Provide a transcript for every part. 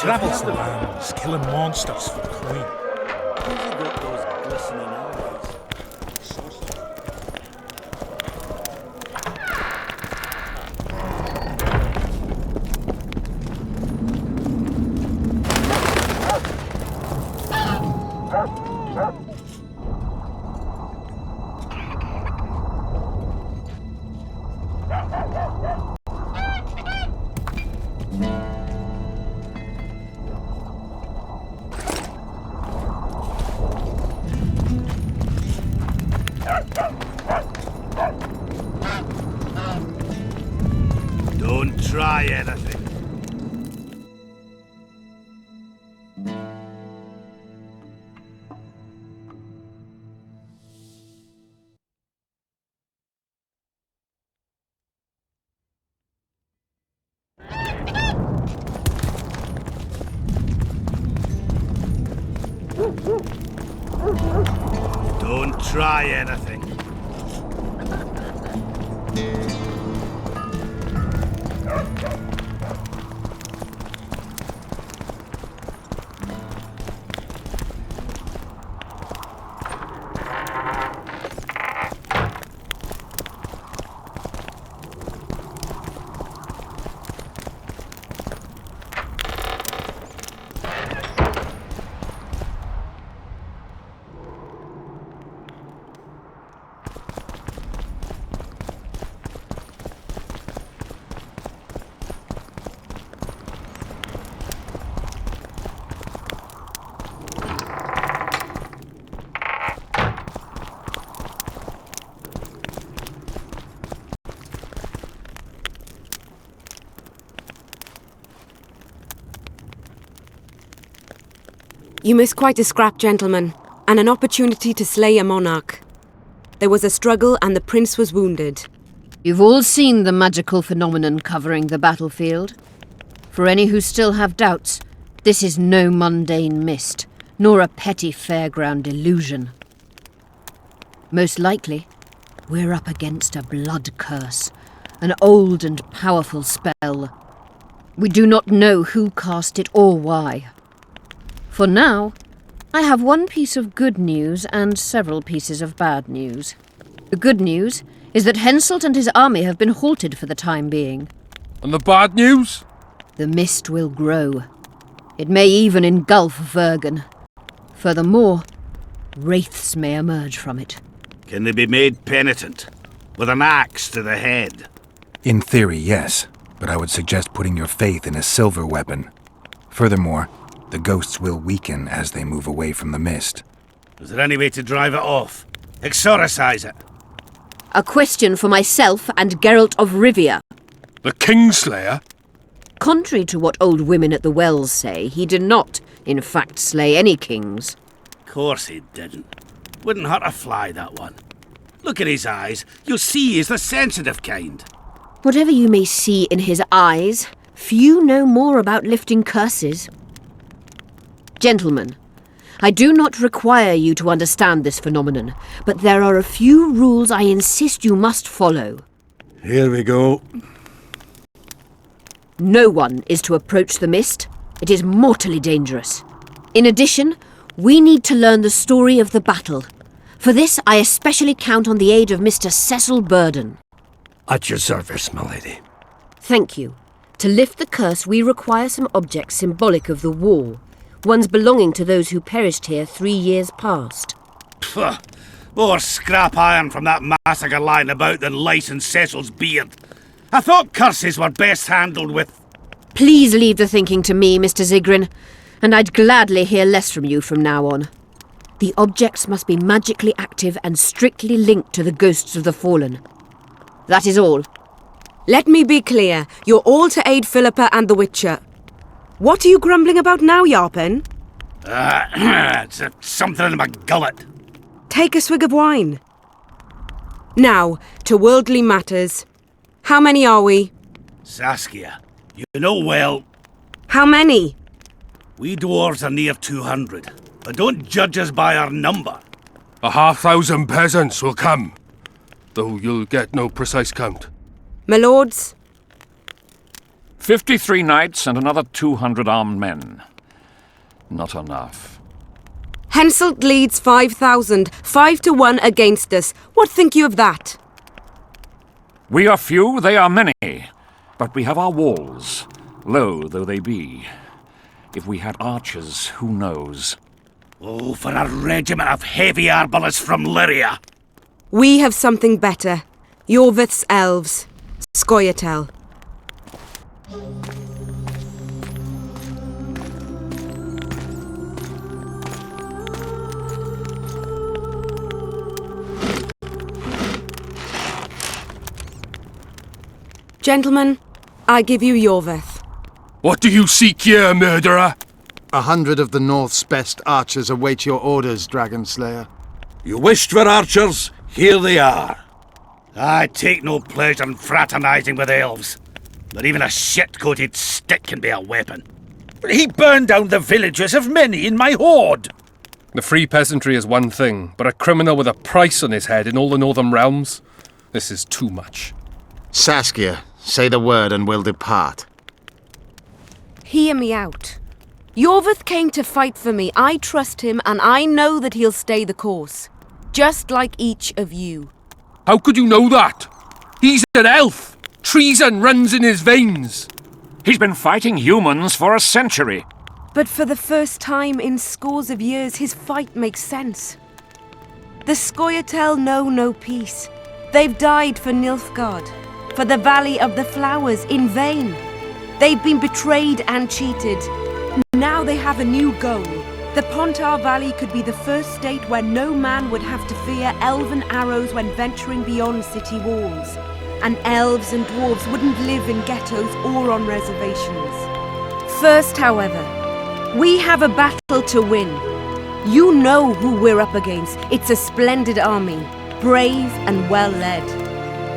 travels the lands, killing monsters for the Queen. Who's got those glistening eyes? Don't try anything. Don't try anything. You miss quite a scrap, gentlemen, and an opportunity to slay a monarch. There was a struggle and the prince was wounded. You've all seen the magical phenomenon covering the battlefield. For any who still have doubts, this is no mundane mist, nor a petty fairground illusion. Most likely, we're up against a blood curse, an old and powerful spell. We do not know who cast it or why. For now, I have one piece of good news and several pieces of bad news. The good news is that Henselt and his army have been halted for the time being. And the bad news? The mist will grow. It may even engulf Vergen. Furthermore, wraiths may emerge from it. Can they be made penitent? With an axe to the head? In theory, yes. But I would suggest putting your faith in a silver weapon. Furthermore, the ghosts will weaken as they move away from the mist. Is there any way to drive it off? Exorcise it? A question for myself and Geralt of Rivia. The Kingslayer? Contrary to what old women at the wells say, he did not, in fact, slay any kings. Course he didn't. Wouldn't hurt a fly, that one. Look at his eyes. You'll see he's the sensitive kind. Whatever you may see in his eyes, few know more about lifting curses. Gentlemen, I do not require you to understand this phenomenon, but there are a few rules I insist you must follow. Here we go. No one is to approach the mist. It is mortally dangerous. In addition, we need to learn the story of the battle. For this, I especially count on the aid of Mr. Cecil Burden. At your service, my lady. Thank you. To lift the curse, we require some objects symbolic of the war. Ones belonging to those who perished here 3 years past. Pfft, more scrap iron from that massacre lying about than lice in Cecil's beard. I thought curses were best handled with... Please leave the thinking to me, Mr. Zigrin, and I'd gladly hear less from you from now on. The objects must be magically active and strictly linked to the ghosts of the fallen. That is all. Let me be clear. You're all to aid Philippa and the Witcher. What are you grumbling about now, Yarpen? It's something in my gullet. Take a swig of wine. Now, to worldly matters. How many are we? Saskia, you know well... How many? We dwarves are near 200, but don't judge us by our number. 1,000 peasants will come, though you'll get no precise count. My lords, 53 knights and another 200 armed men. Not enough. Henselt leads 5,000, 5-1 against us. What think you of that? We are few, they are many. But we have our walls, low though they be. If we had archers, who knows? Oh, for a regiment of heavy arbalists from Lyria! We have something better. Yorvith's elves. Scoia'tael. Gentlemen, I give you Yorvith. What do you seek here, murderer? 100 of the North's best archers await your orders, Dragon Slayer. You wished for archers? Here they are. I take no pleasure in fraternizing with elves, but even a shit-coated stick can be a weapon. He burned down the villages of many in my horde. The free peasantry is one thing, but a criminal with a price on his head in all the Northern realms? This is too much. Saskia, say the word and we'll depart. Hear me out. Yorvith came to fight for me. I trust him, and I know that he'll stay the course. Just like each of you. How could you know that? He's an elf! Treason runs in his veins! He's been fighting humans for a century. But for the first time in scores of years, his fight makes sense. The Scoia'tael know no peace. They've died for Nilfgaard, for the Valley of the Flowers, in vain. They've been betrayed and cheated. Now they have a new goal. The Pontar Valley could be the first state where no man would have to fear elven arrows when venturing beyond city walls. And elves and dwarves wouldn't live in ghettos or on reservations. First, however, we have a battle to win. You know who we're up against. It's a splendid army, brave and well led.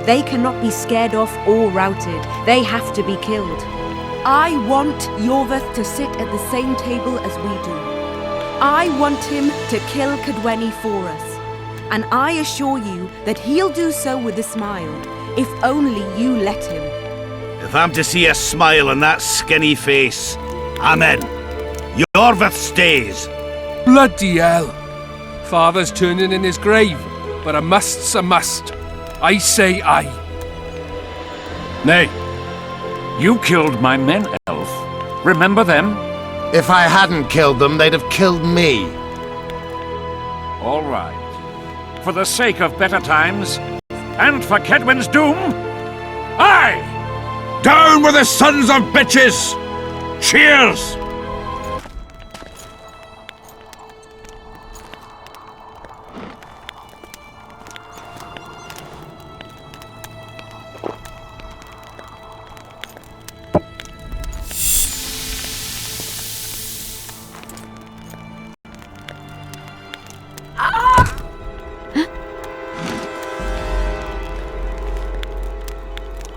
They cannot be scared off or routed. They have to be killed. I want Yorvith to sit at the same table as we do. I want him to kill Cadweni for us. And I assure you that he'll do so with a smile, if only you let him. If I'm to see a smile on that skinny face, I'm in. Yorvith stays. Bloody hell! Father's turning in his grave, but a must's a must. I say aye. Nay. You killed my men, elf. Remember them? If I hadn't killed them, they'd have killed me. All right. For the sake of better times, and for Kedwen's doom, aye! Down with the sons of bitches! Cheers!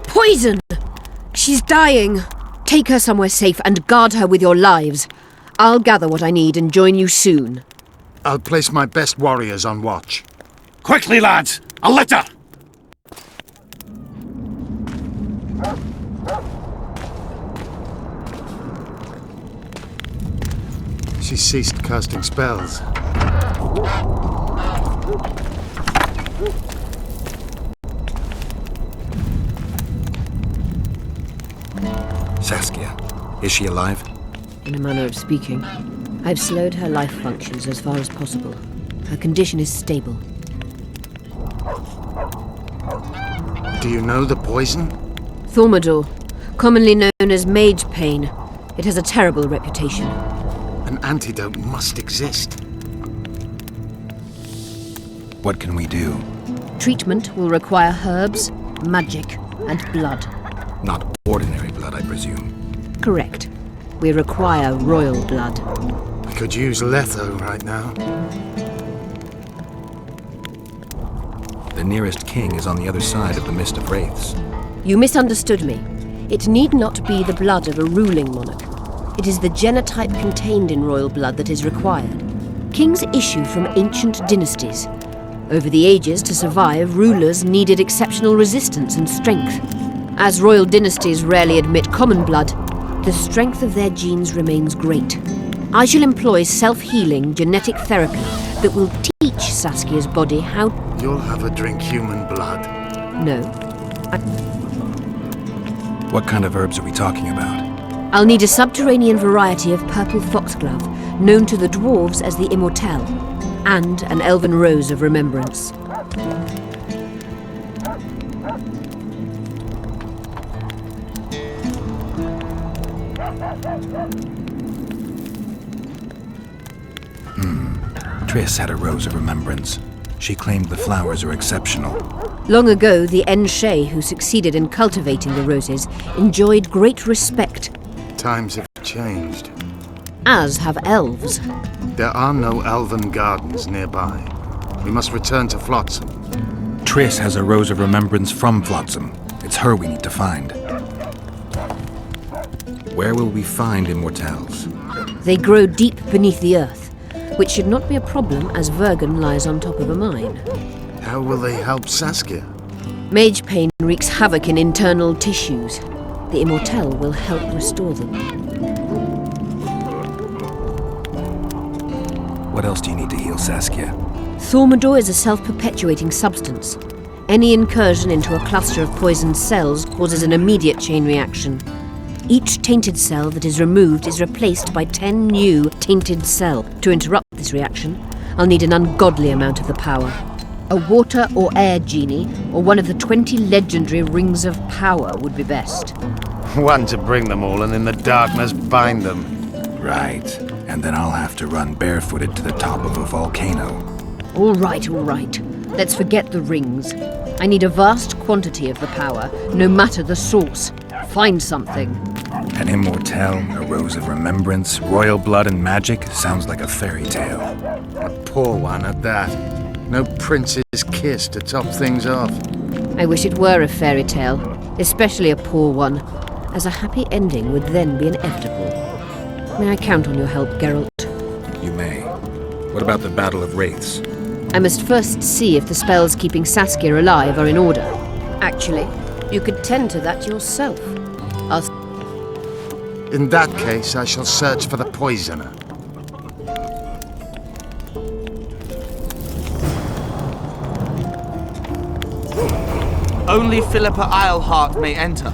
Poison! She's dying. Take her somewhere safe and guard her with your lives. I'll gather what I need and join you soon. I'll place my best warriors on watch. Quickly, lads! A litter! She ceased casting spells. Saskia, is she alive? In a manner of speaking, I've slowed her life functions as far as possible. Her condition is stable. Do you know the poison? Thaumadur, commonly known as mage pain. It has a terrible reputation. An antidote must exist. What can we do? Treatment will require herbs, magic, and blood. Not ordinary blood, I presume. Correct. We require royal blood. I could use Letho right now. The nearest king is on the other side of the Mist of Wraiths. You misunderstood me. It need not be the blood of a ruling monarch. It is the genotype contained in royal blood that is required. Kings issue from ancient dynasties. Over the ages, to survive, rulers needed exceptional resistance and strength. As royal dynasties rarely admit common blood, the strength of their genes remains great. I shall employ self-healing genetic therapy that will teach Saskia's body how... You'll have her drink human blood. No. What kind of herbs are we talking about? I'll need a subterranean variety of purple foxglove, known to the dwarves as the Immortelle, and an elven rose of remembrance. Triss had a rose of remembrance. She claimed the flowers are exceptional. Long ago, the En-Shay who succeeded in cultivating the roses enjoyed great respect, Times have changed. as have elves. There are no elven gardens nearby. We must return to Flotsam. Triss has a rose of remembrance from Flotsam. It's her we need to find. Where will we find Immortelles? They grow deep beneath the earth, which should not be a problem as Vergen lies on top of a mine. How will they help Saskia? Mage pain wreaks havoc in internal tissues. The Immortelle will help restore them. What else do you need to heal Saskia? Thaumadour is a self-perpetuating substance. Any incursion into a cluster of poisoned cells causes an immediate chain reaction. Each tainted cell that is removed is replaced by 10 new tainted cells. To interrupt this reaction, I'll need an ungodly amount of the power. A water or air genie, or one of the 20 legendary rings of power would be best. One to bring them all and in the darkness bind them. Right. And then I'll have to run barefooted to the top of a volcano. All right, all right. Let's forget the rings. I need a vast quantity of the power, no matter the source. Find something. An Immortelle, a rose of remembrance, royal blood and magic sounds like a fairy tale. A poor one at that. No prince's kiss to top things off. I wish it were a fairy tale, especially a poor one, as a happy ending would then be inevitable. May I count on your help, Geralt? You may. What about the Battle of Wraiths? I must first see if the spells keeping Saskia alive are in order. Actually, you could tend to that yourself. In that case, I shall search for the poisoner. Only Philippa Eilhart may enter.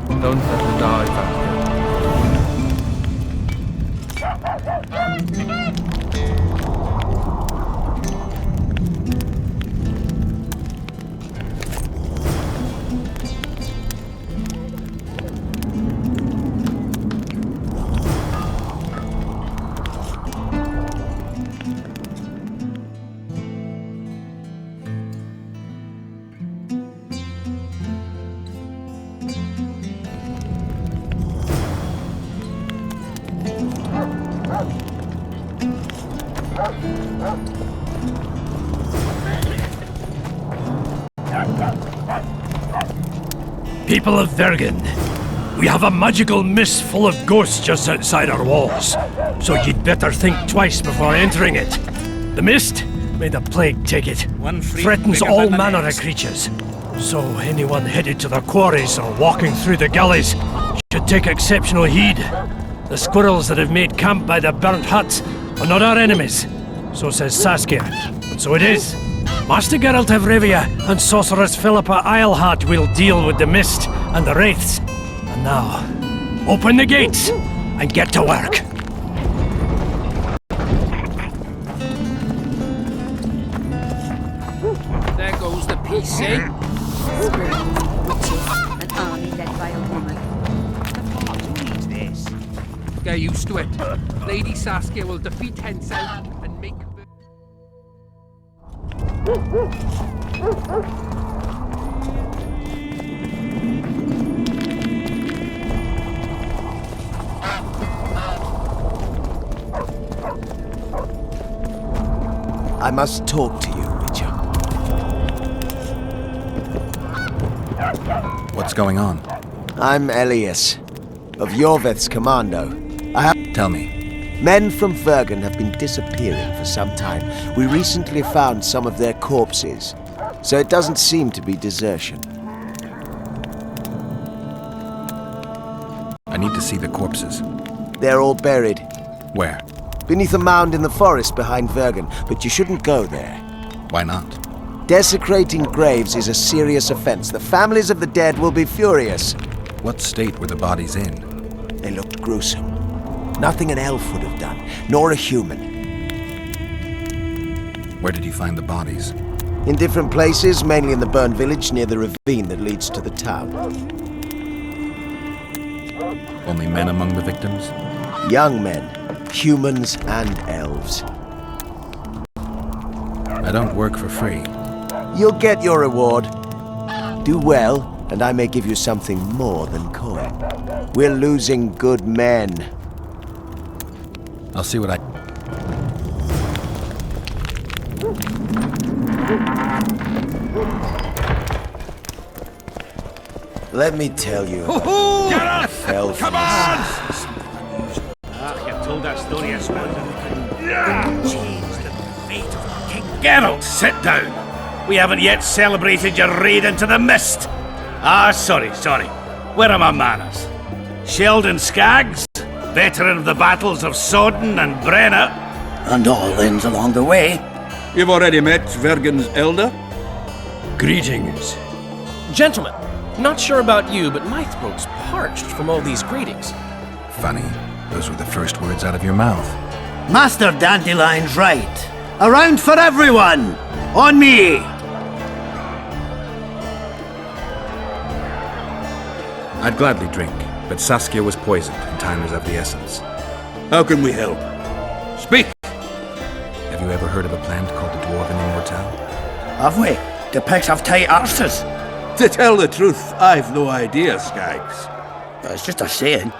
Don't let her die back People of Vergen, we have a magical mist full of ghosts just outside our walls, so you'd better think twice before entering it. The mist, may the plague take it, threatens all manner of creatures. So anyone headed to the quarries or walking through the gullies should take exceptional heed. The squirrels that have made camp by the burnt huts are not our enemies, so says Saskia, and so it is. Master Geralt of Rivia and Sorceress Philippa Eilhart will deal with the mist and the wraiths. And now, open the gates and get to work. There goes the PC. An army led by a woman. Get used to it. Lady Saskia will defeat Hensel and make... I must talk to you, Witcher. What's going on? I'm Elias, of Yorveth's commando. Tell me. Men from Vergen have been disappearing for some time. We recently found some of their corpses, so it doesn't seem to be desertion. I need to see the corpses. They're all buried. Where? Beneath a mound in the forest behind Vergen, but you shouldn't go there. Why not? Desecrating graves is a serious offense. The families of the dead will be furious. What state were the bodies in? They looked gruesome. Nothing an elf would have done, nor a human. Where did you find the bodies? In different places, mainly in the burned village near the ravine that leads to the town. Only men among the victims? Young men, humans and elves. I don't work for free. You'll get your reward. Do well, and I may give you something more than coin. We're losing good men. I'll see what I... Let me tell you. Geralt! Fell Come on! You've told that story as well. Change the fate of King Geralt. Sit down. We haven't yet celebrated your raid into the mist. Sorry. Where are my manners? Sheldon Skaggs, veteran of the battles of Sodden and Brenna. And all ends along the way. You've already met Vergen's elder? Greetings. Gentlemen, not sure about you, but my throat's parched from all these greetings. Funny. Those were the first words out of your mouth. Master Dandelion's right. Around for everyone! On me! I'd gladly drink, but Saskia was poisoned and time is of the essence. How can we help? Speak! Have you ever heard of a plant called the Dwarven Immortelle? Have we? The pigs have tight arses. To tell the truth, I've no idea, Skaggs. It's just a saying.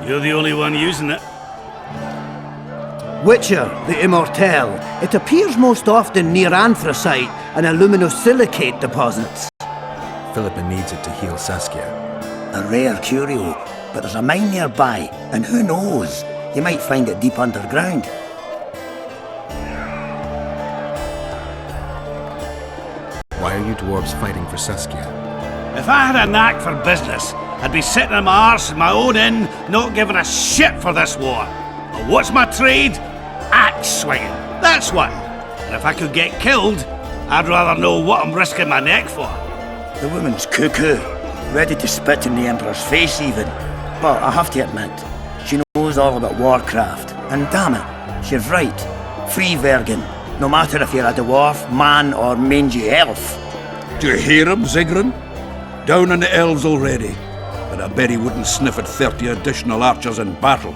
You're the only one using it. Witcher, the Immortelle. It appears most often near anthracite and aluminosilicate deposits. Philippa needs it to heal Saskia. A rare curio, but there's a mine nearby, and who knows? You might find it deep underground. Why are you dwarves fighting for Saskia? If I had a knack for business, I'd be sitting on my arse in my own inn, not giving a shit for this war. But what's my trade? Axe swinging. That's what. And if I could get killed, I'd rather know what I'm risking my neck for. The woman's cuckoo, ready to spit in the Emperor's face even. But I have to admit, she knows all about warcraft. And damn it, she's right. Free Vergen, no matter if you're a dwarf, man or mangy elf. Do you hear him, Zigrin? Down on the elves already. But I bet he wouldn't sniff at 30 additional archers in battle.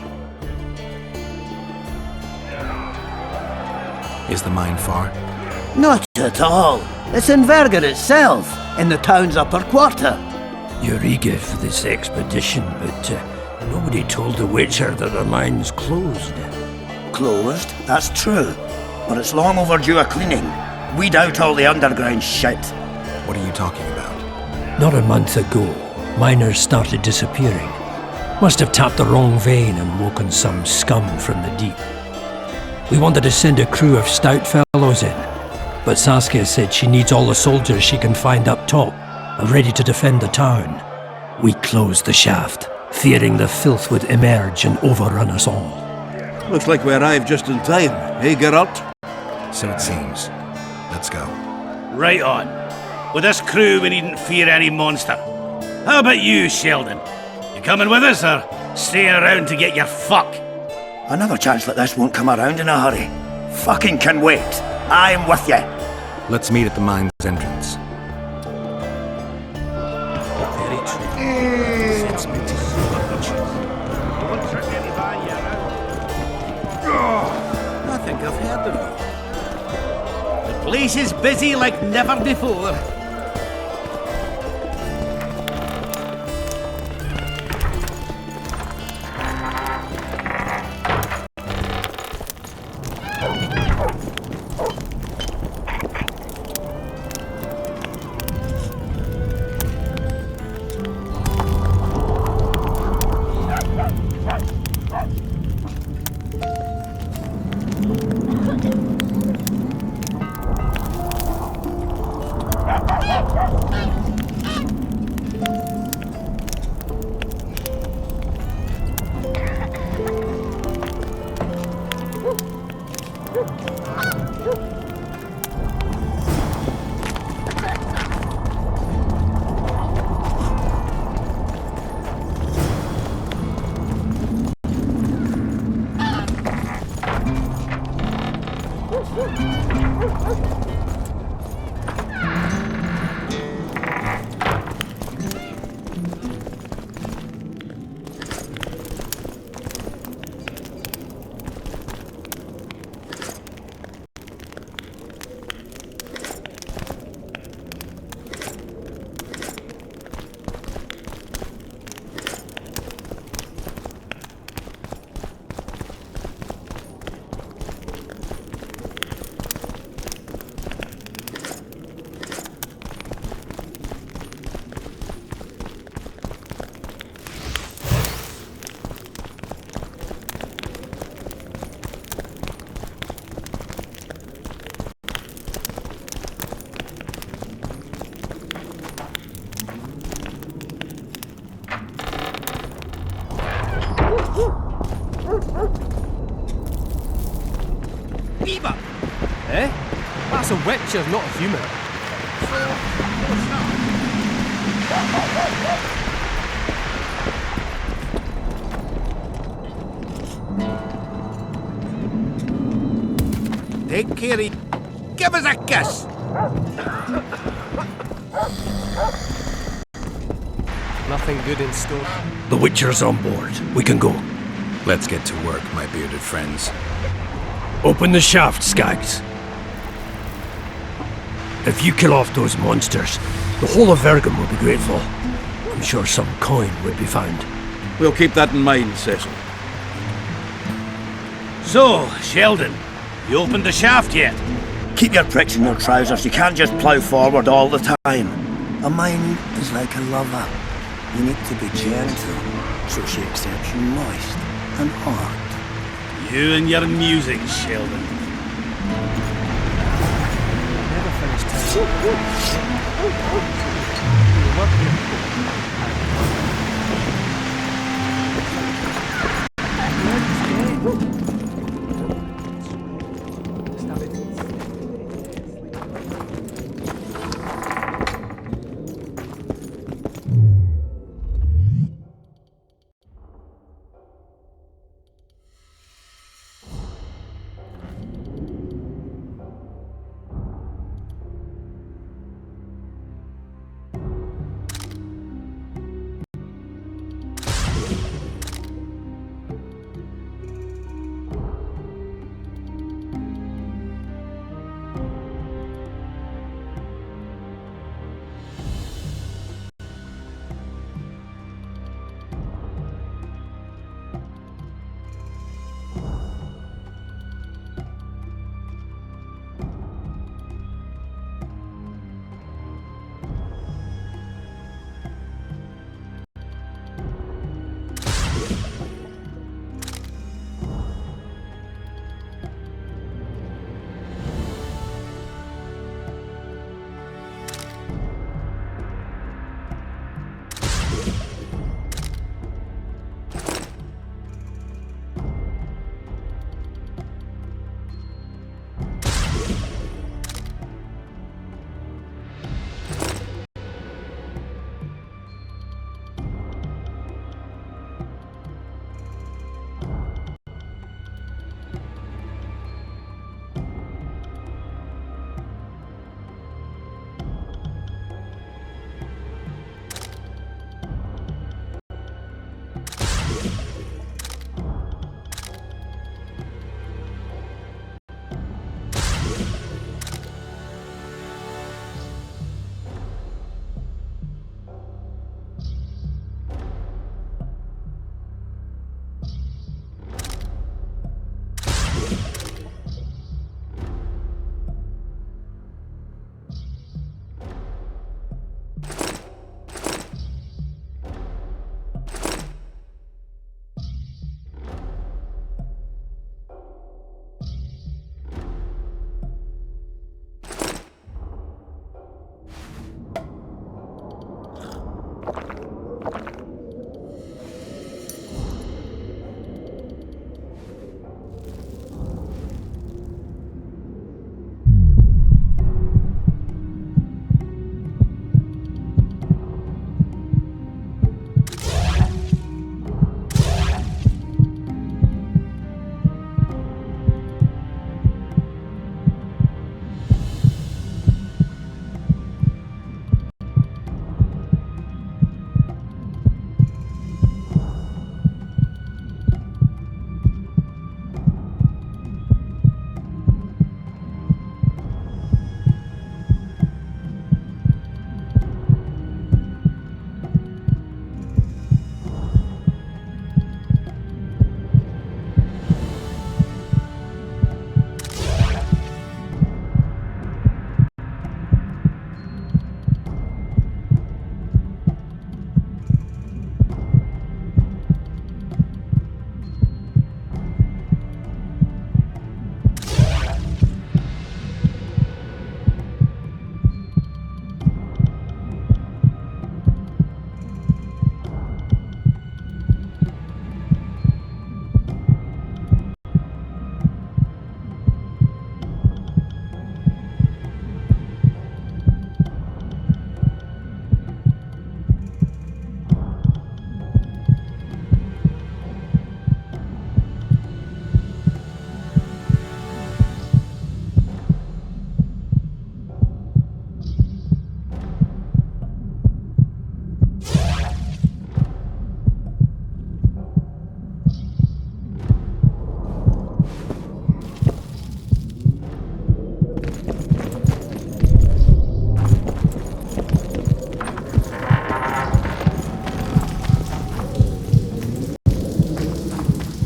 Is the mine far? Not at all. It's in Vergen itself, in the town's upper quarter. You're eager for this expedition, but nobody told the Witcher that the mine's closed. Closed, that's true. But it's long overdue a cleaning. Weed out all the underground shit. What are you talking about? Not a month ago, miners started disappearing. Must have tapped the wrong vein and woken some scum from the deep. We wanted to send a crew of stout fellows in, but Saskia said she needs all the soldiers she can find up top and ready to defend the town. We closed the shaft, fearing the filth would emerge and overrun us all. Looks like we arrived just in time, eh, Geralt? So it seems. Let's go. Right on. With this crew, we needn't fear any monster. How about you, Sheldon? You coming with us, or staying around to get your fuck? Another chance like this won't come around in a hurry. Fucking can wait. I'm with you. Let's meet at the mine's entrance. Very true. Sets me to don't trick anybody around. I think I've heard of you. The place is busy like never before. It's a witcher, not a human. Take care of... Give us a kiss! Nothing good in store. The Witcher's on board. We can go. Let's get to work, my bearded friends. Open the shaft, Skags. If you kill off those monsters, the whole of Vergen will be grateful. I'm sure some coin would be found. We'll keep that in mind, Cecil. So, Sheldon, you opened the shaft yet? Keep your pricks in your trousers. You can't just plough forward all the time. A mine is like a lover. You need to be gentle, so she accepts you moist and hard. You and your music, Sheldon.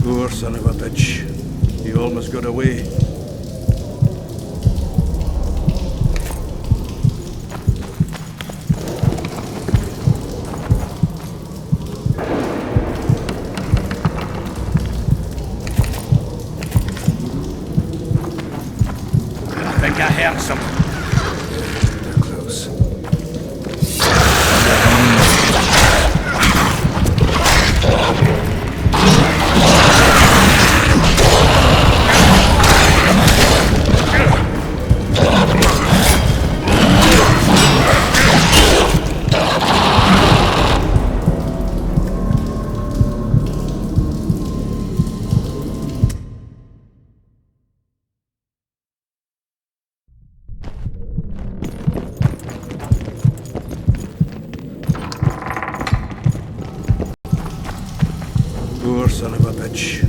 Poor son of a bitch. He almost got away. I think I heard something. They're close. Poor son of a bitch.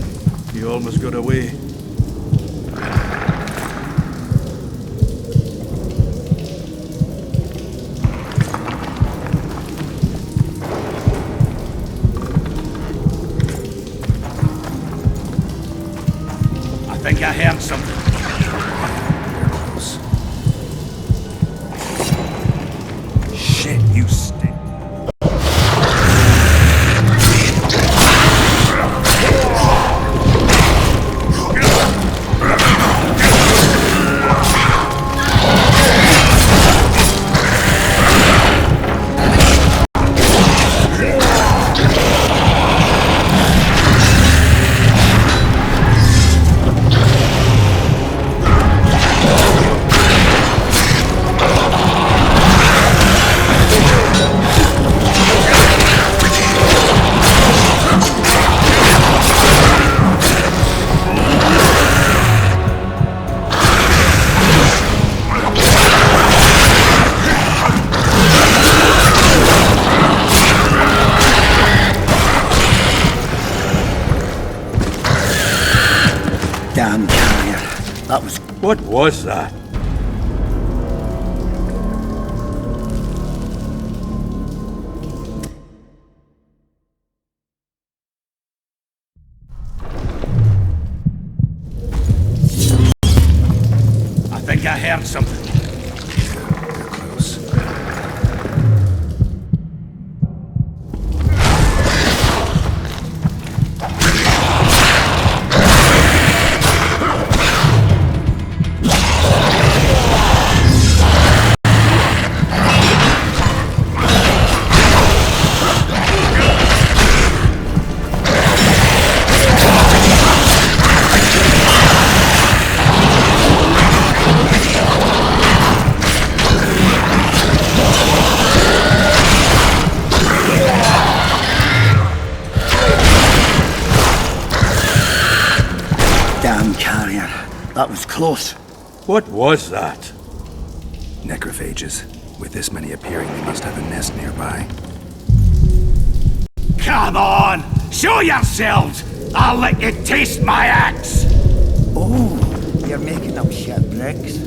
He almost got away. I think I heard something. They're close. Shit, you stink. Damn carrier. That was... What was that? I think I heard something. They're close. Damn carrier. That was close. What was that? Necrophages. With this many appearing, they must have a nest nearby. Come on! Show yourselves! I'll let you taste my axe! Oh, you're making up shit bricks.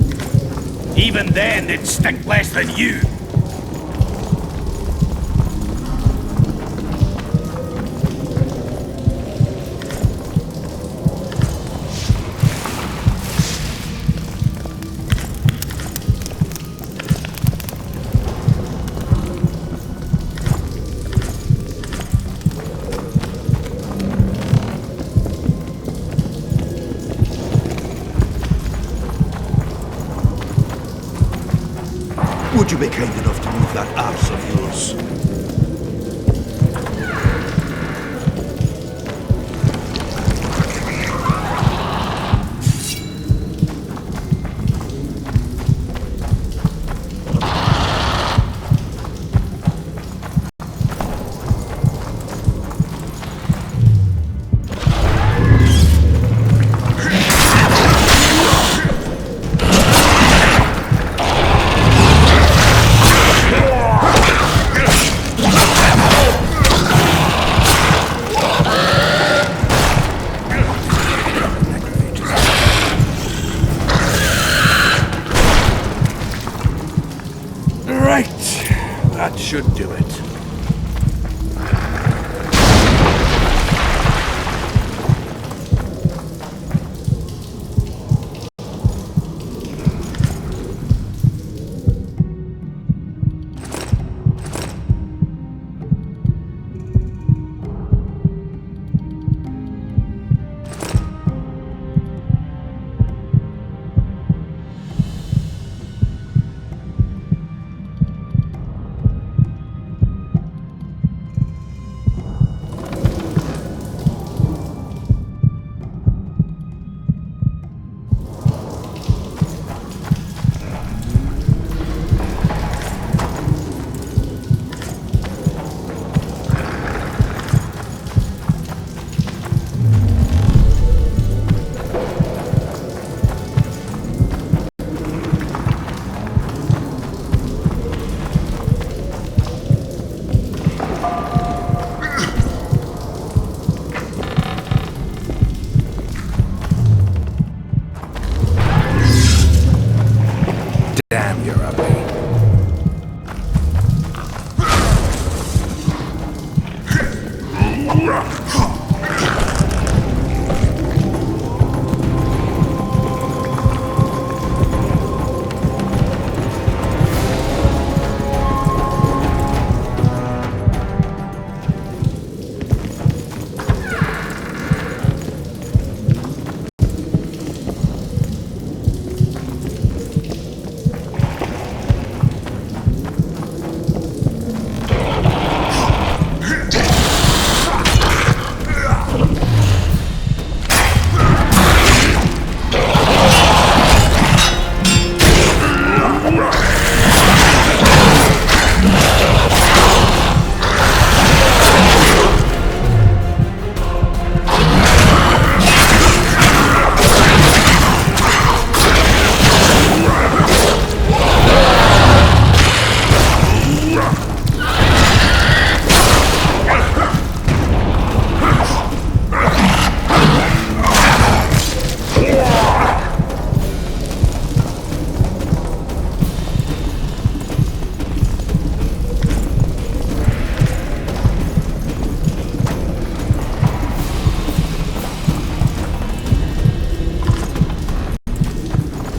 Even then, they'd stink less than you. Would you be kind enough to move that arse of yours? That should do it.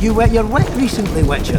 You wet your wet recently, Witcher?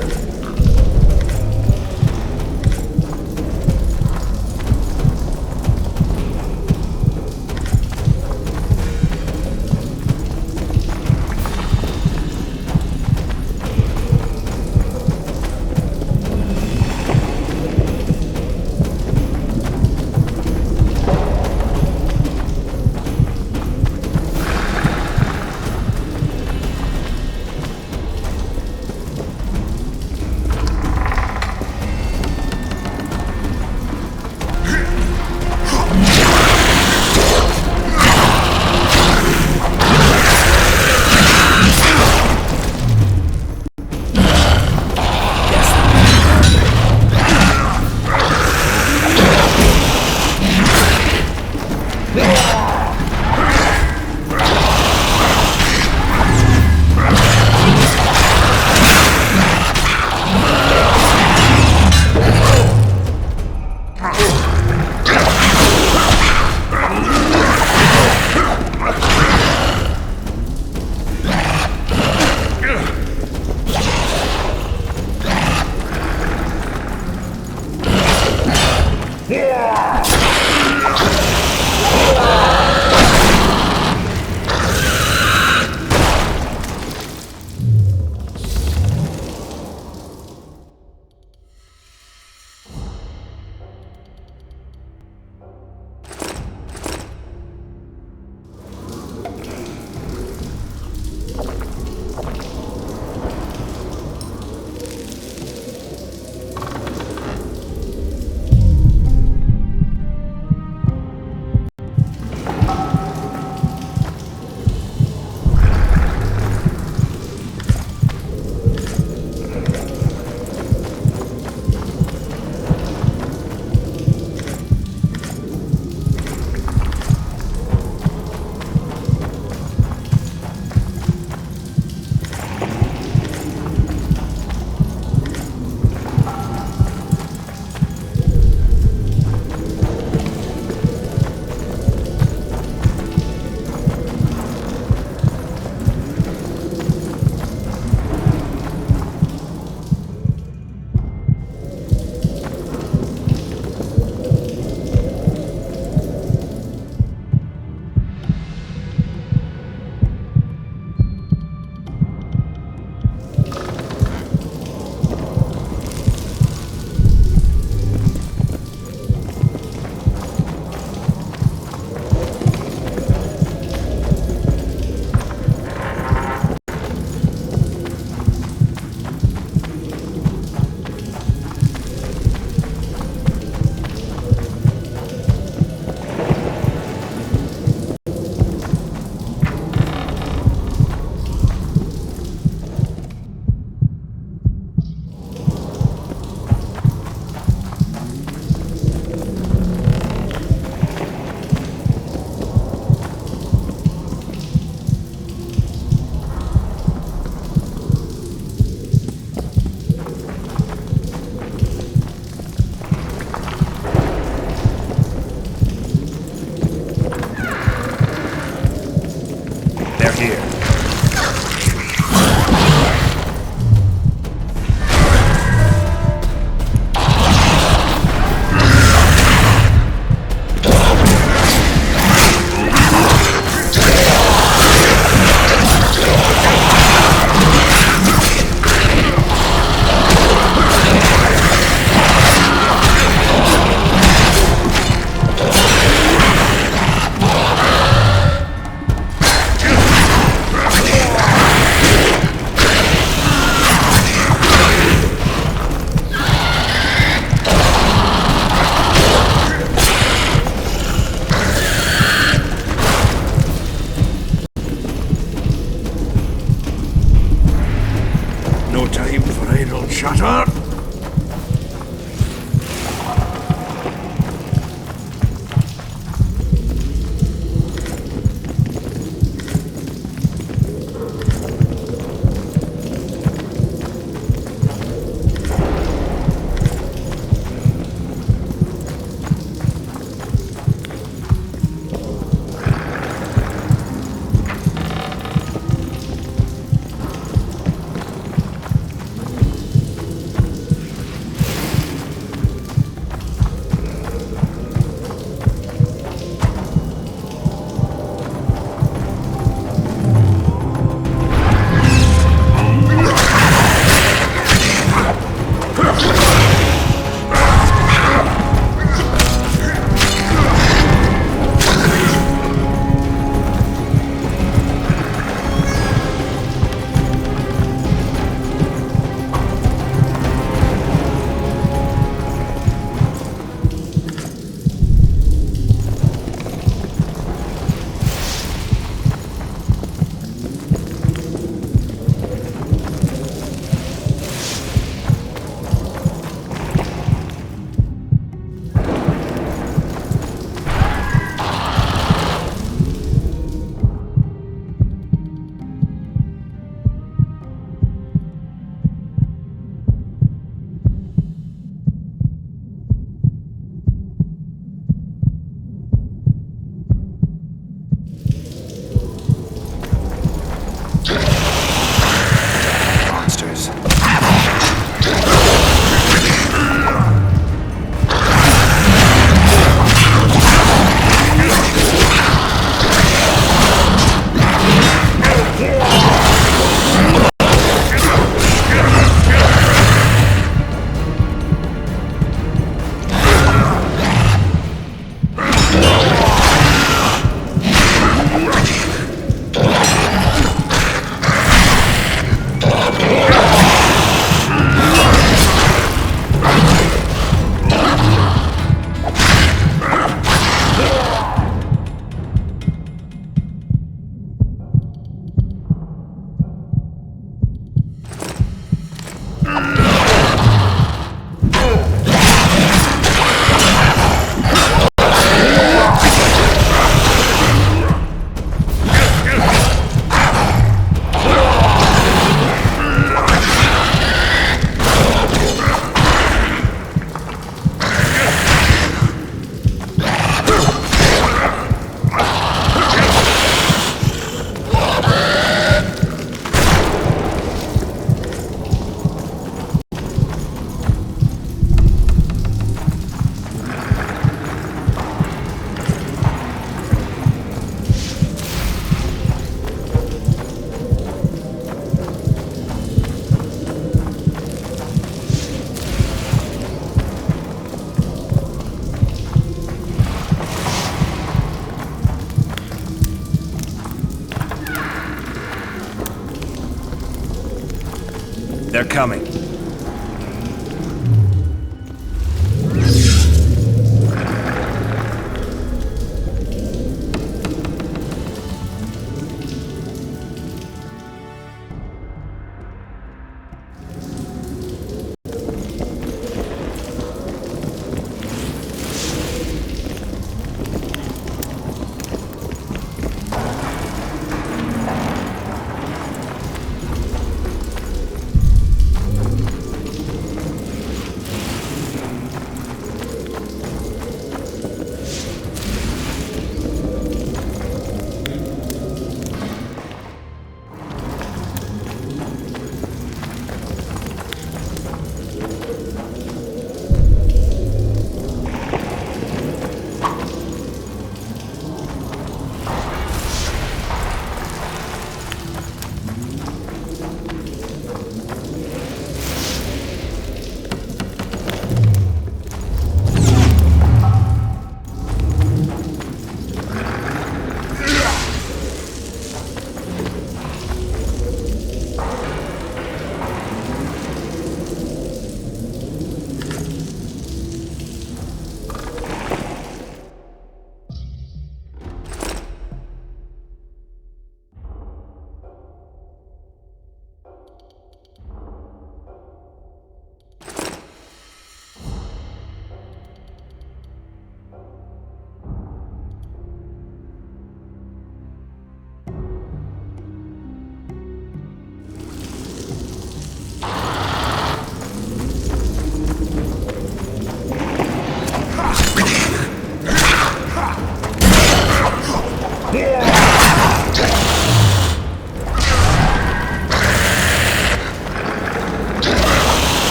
They're coming.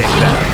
take that.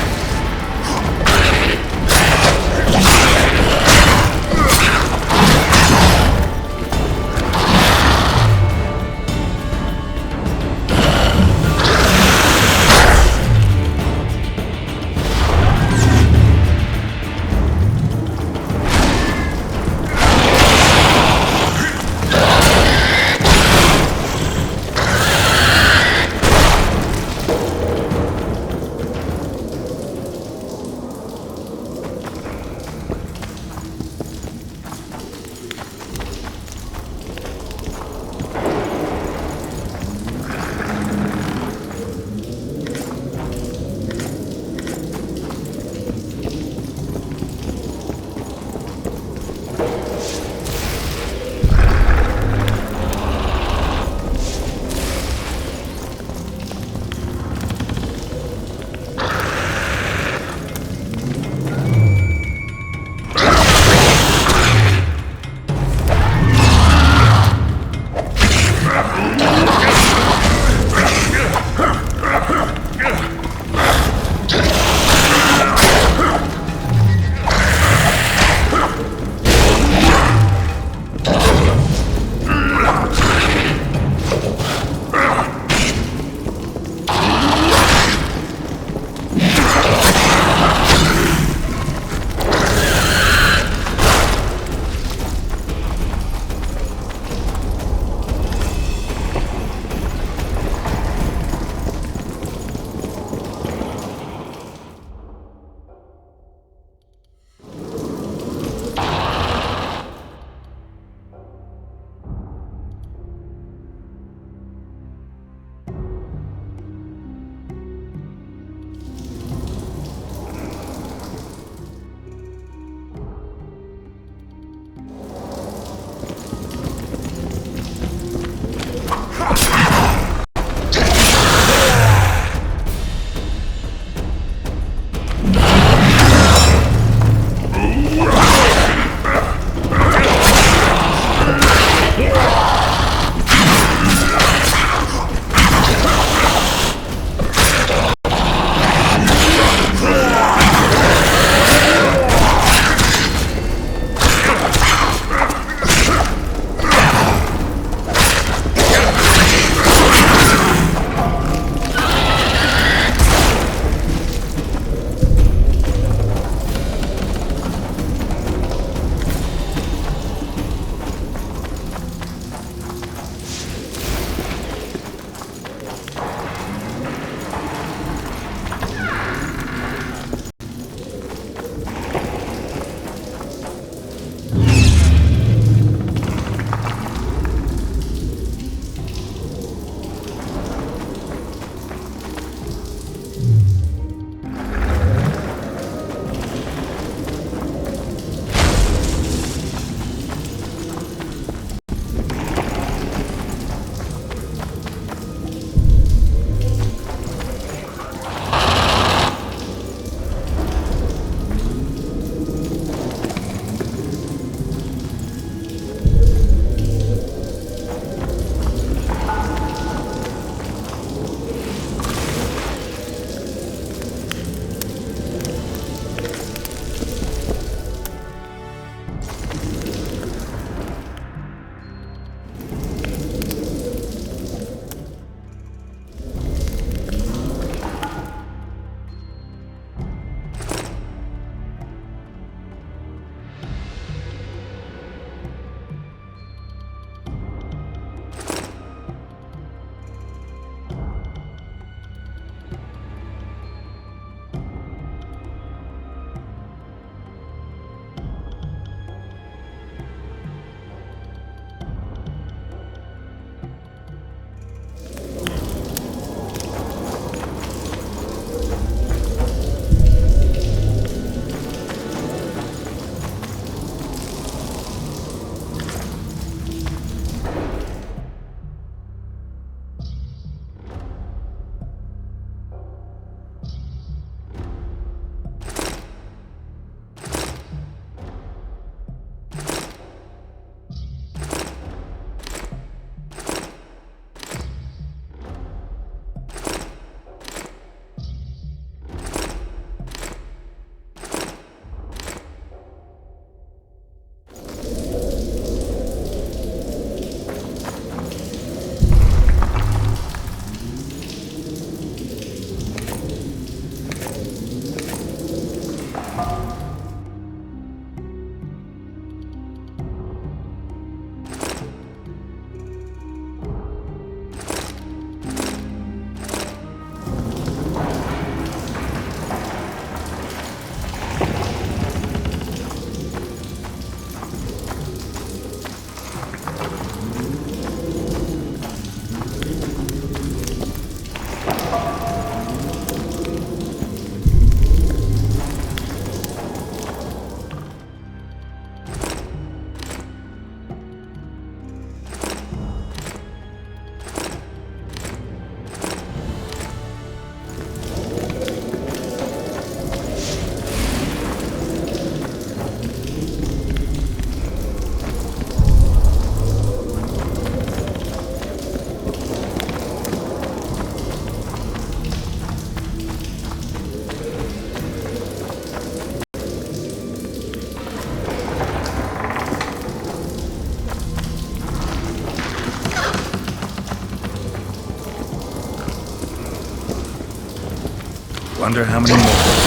Wonder how many more.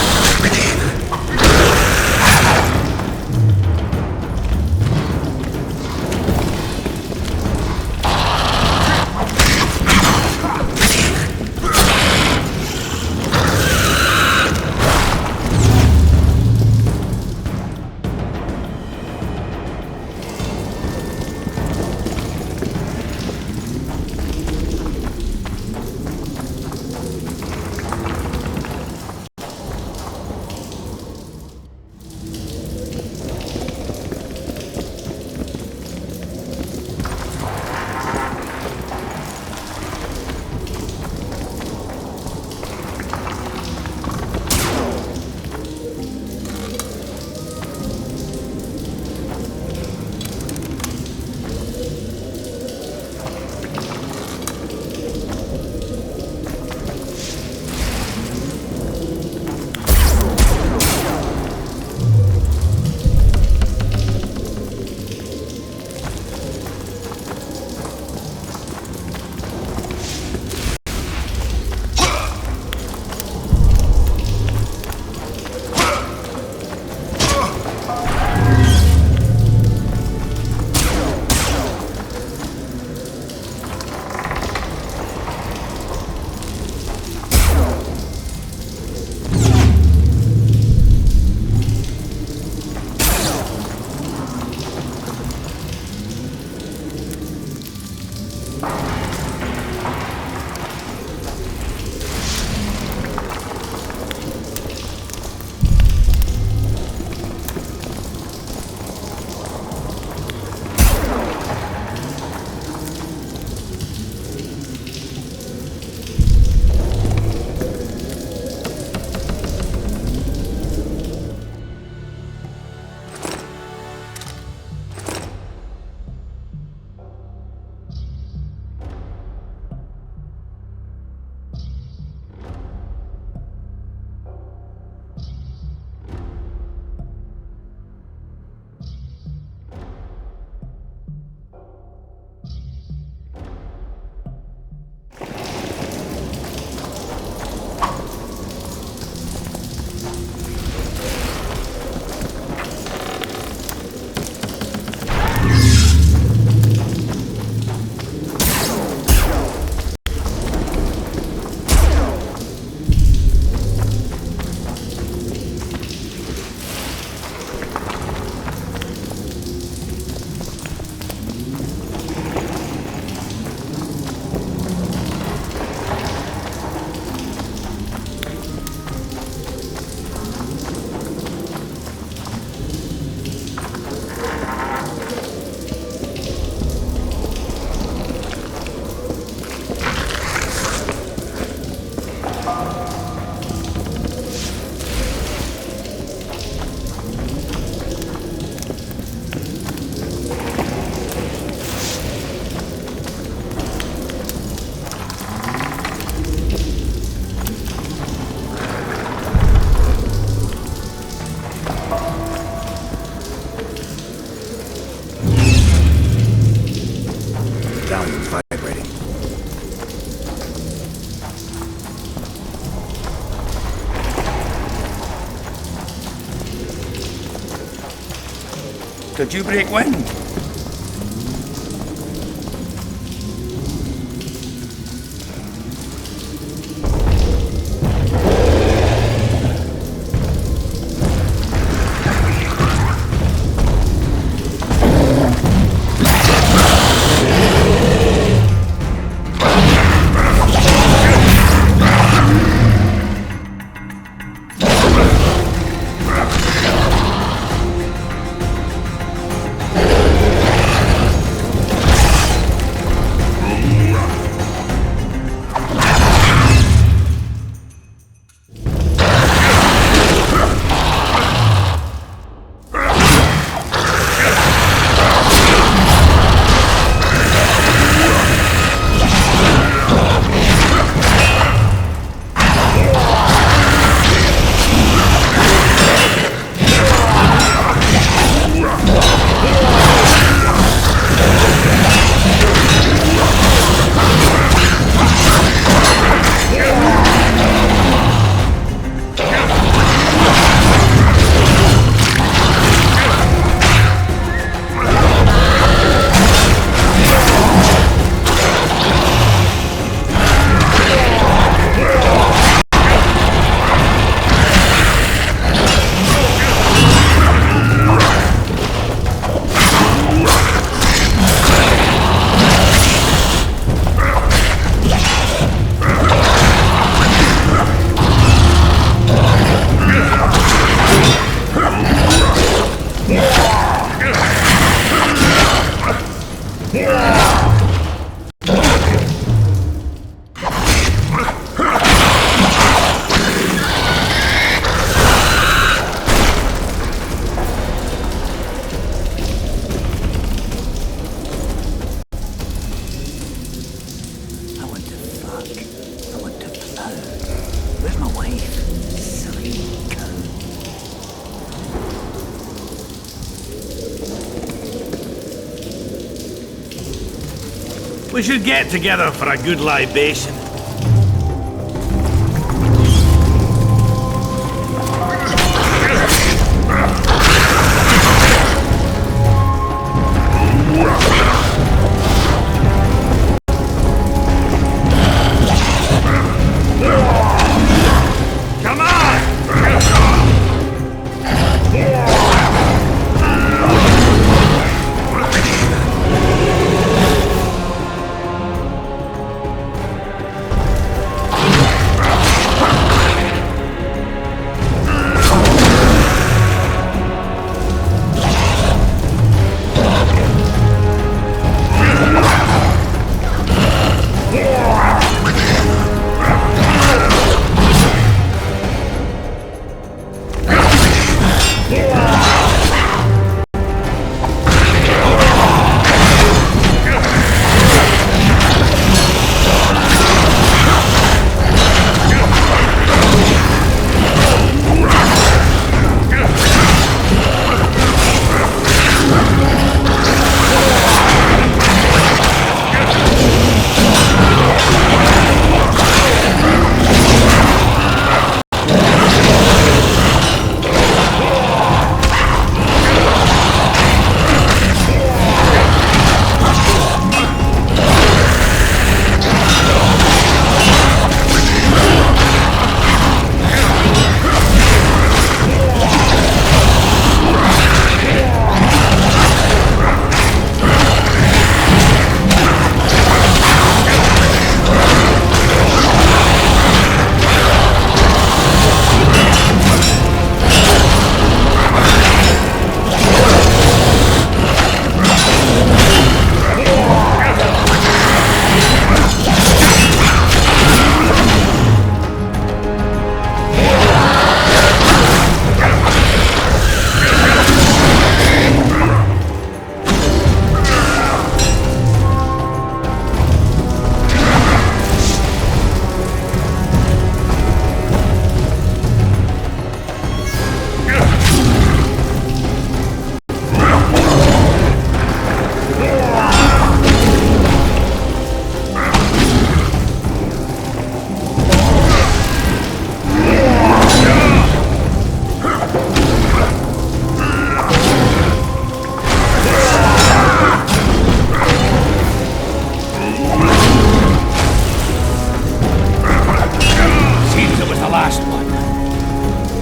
Could you break wind? Where's my wife? Silly cow. We should get together for a good libation.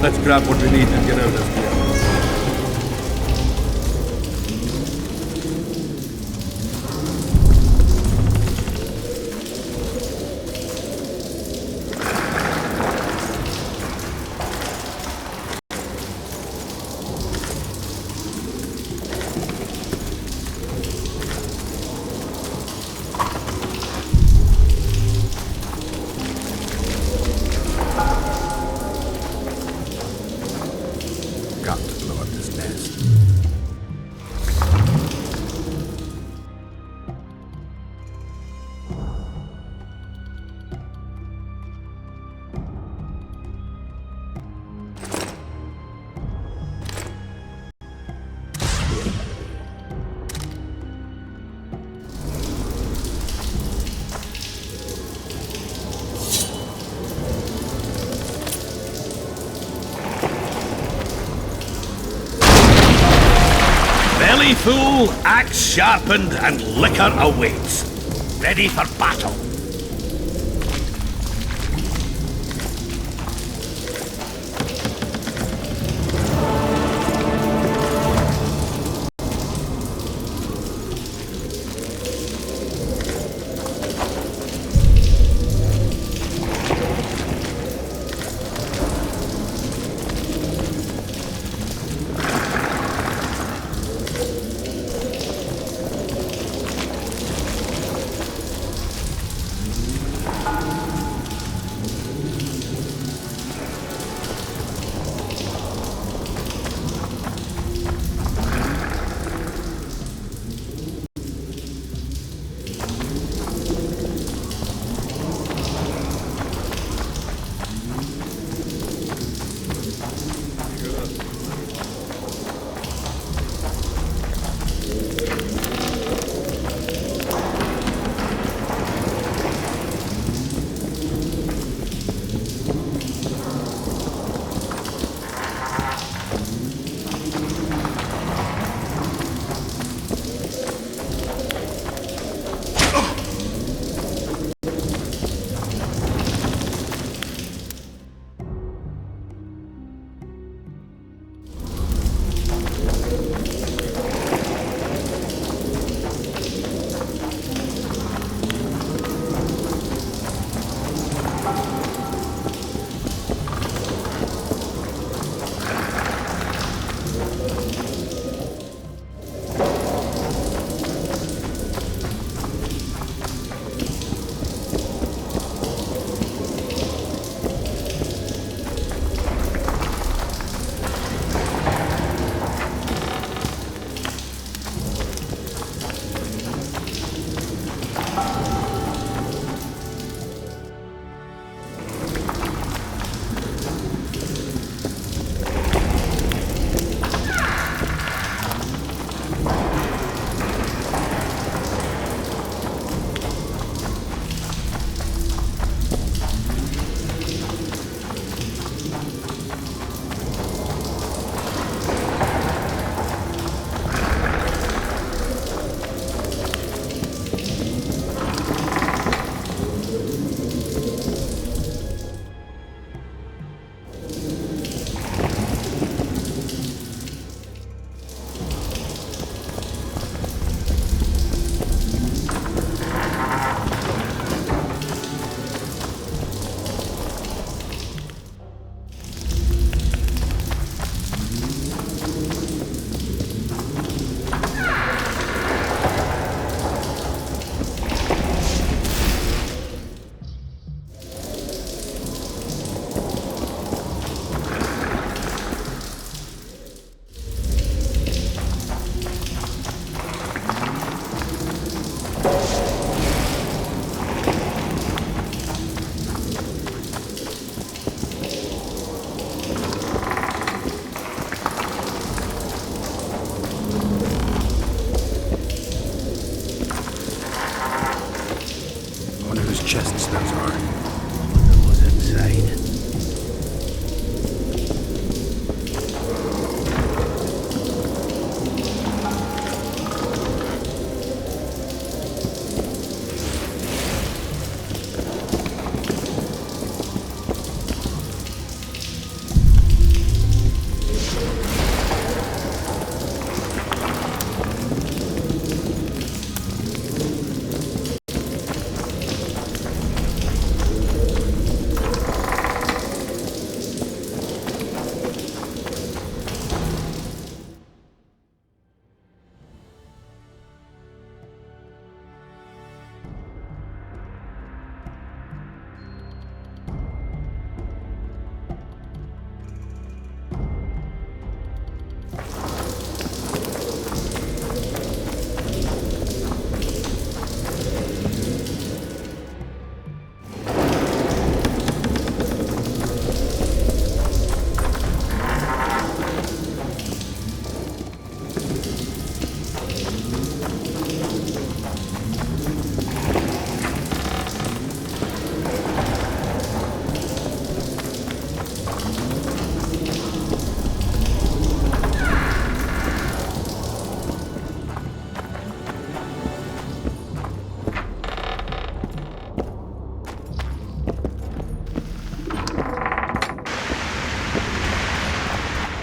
Let's grab what we need and get out of here. Belly full, axe sharpened, and liquor awaits. Ready for battle.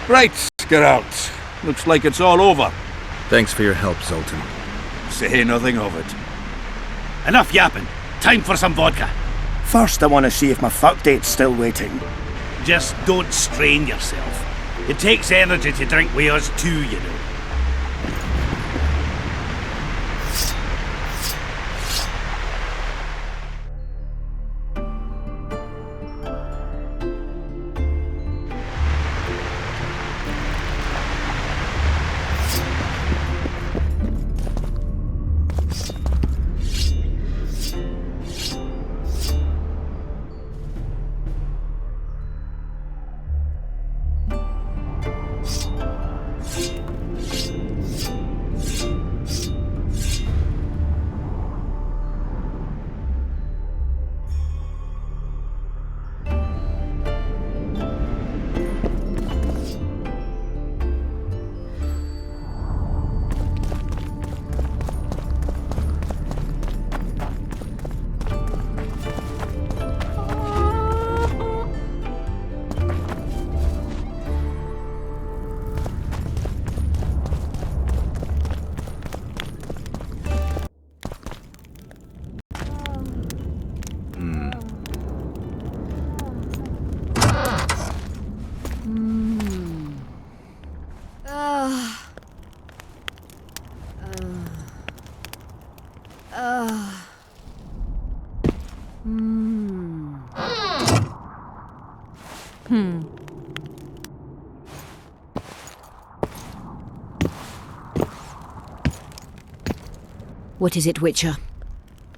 Right, Geralt. Looks like it's all over. Thanks for your help, Zoltan. Say nothing of it. Enough yapping. Time for some vodka. First, I want to see if my fuck date's still waiting. Just don't strain yourself. It takes energy to drink with us too, you know. What is it, Witcher?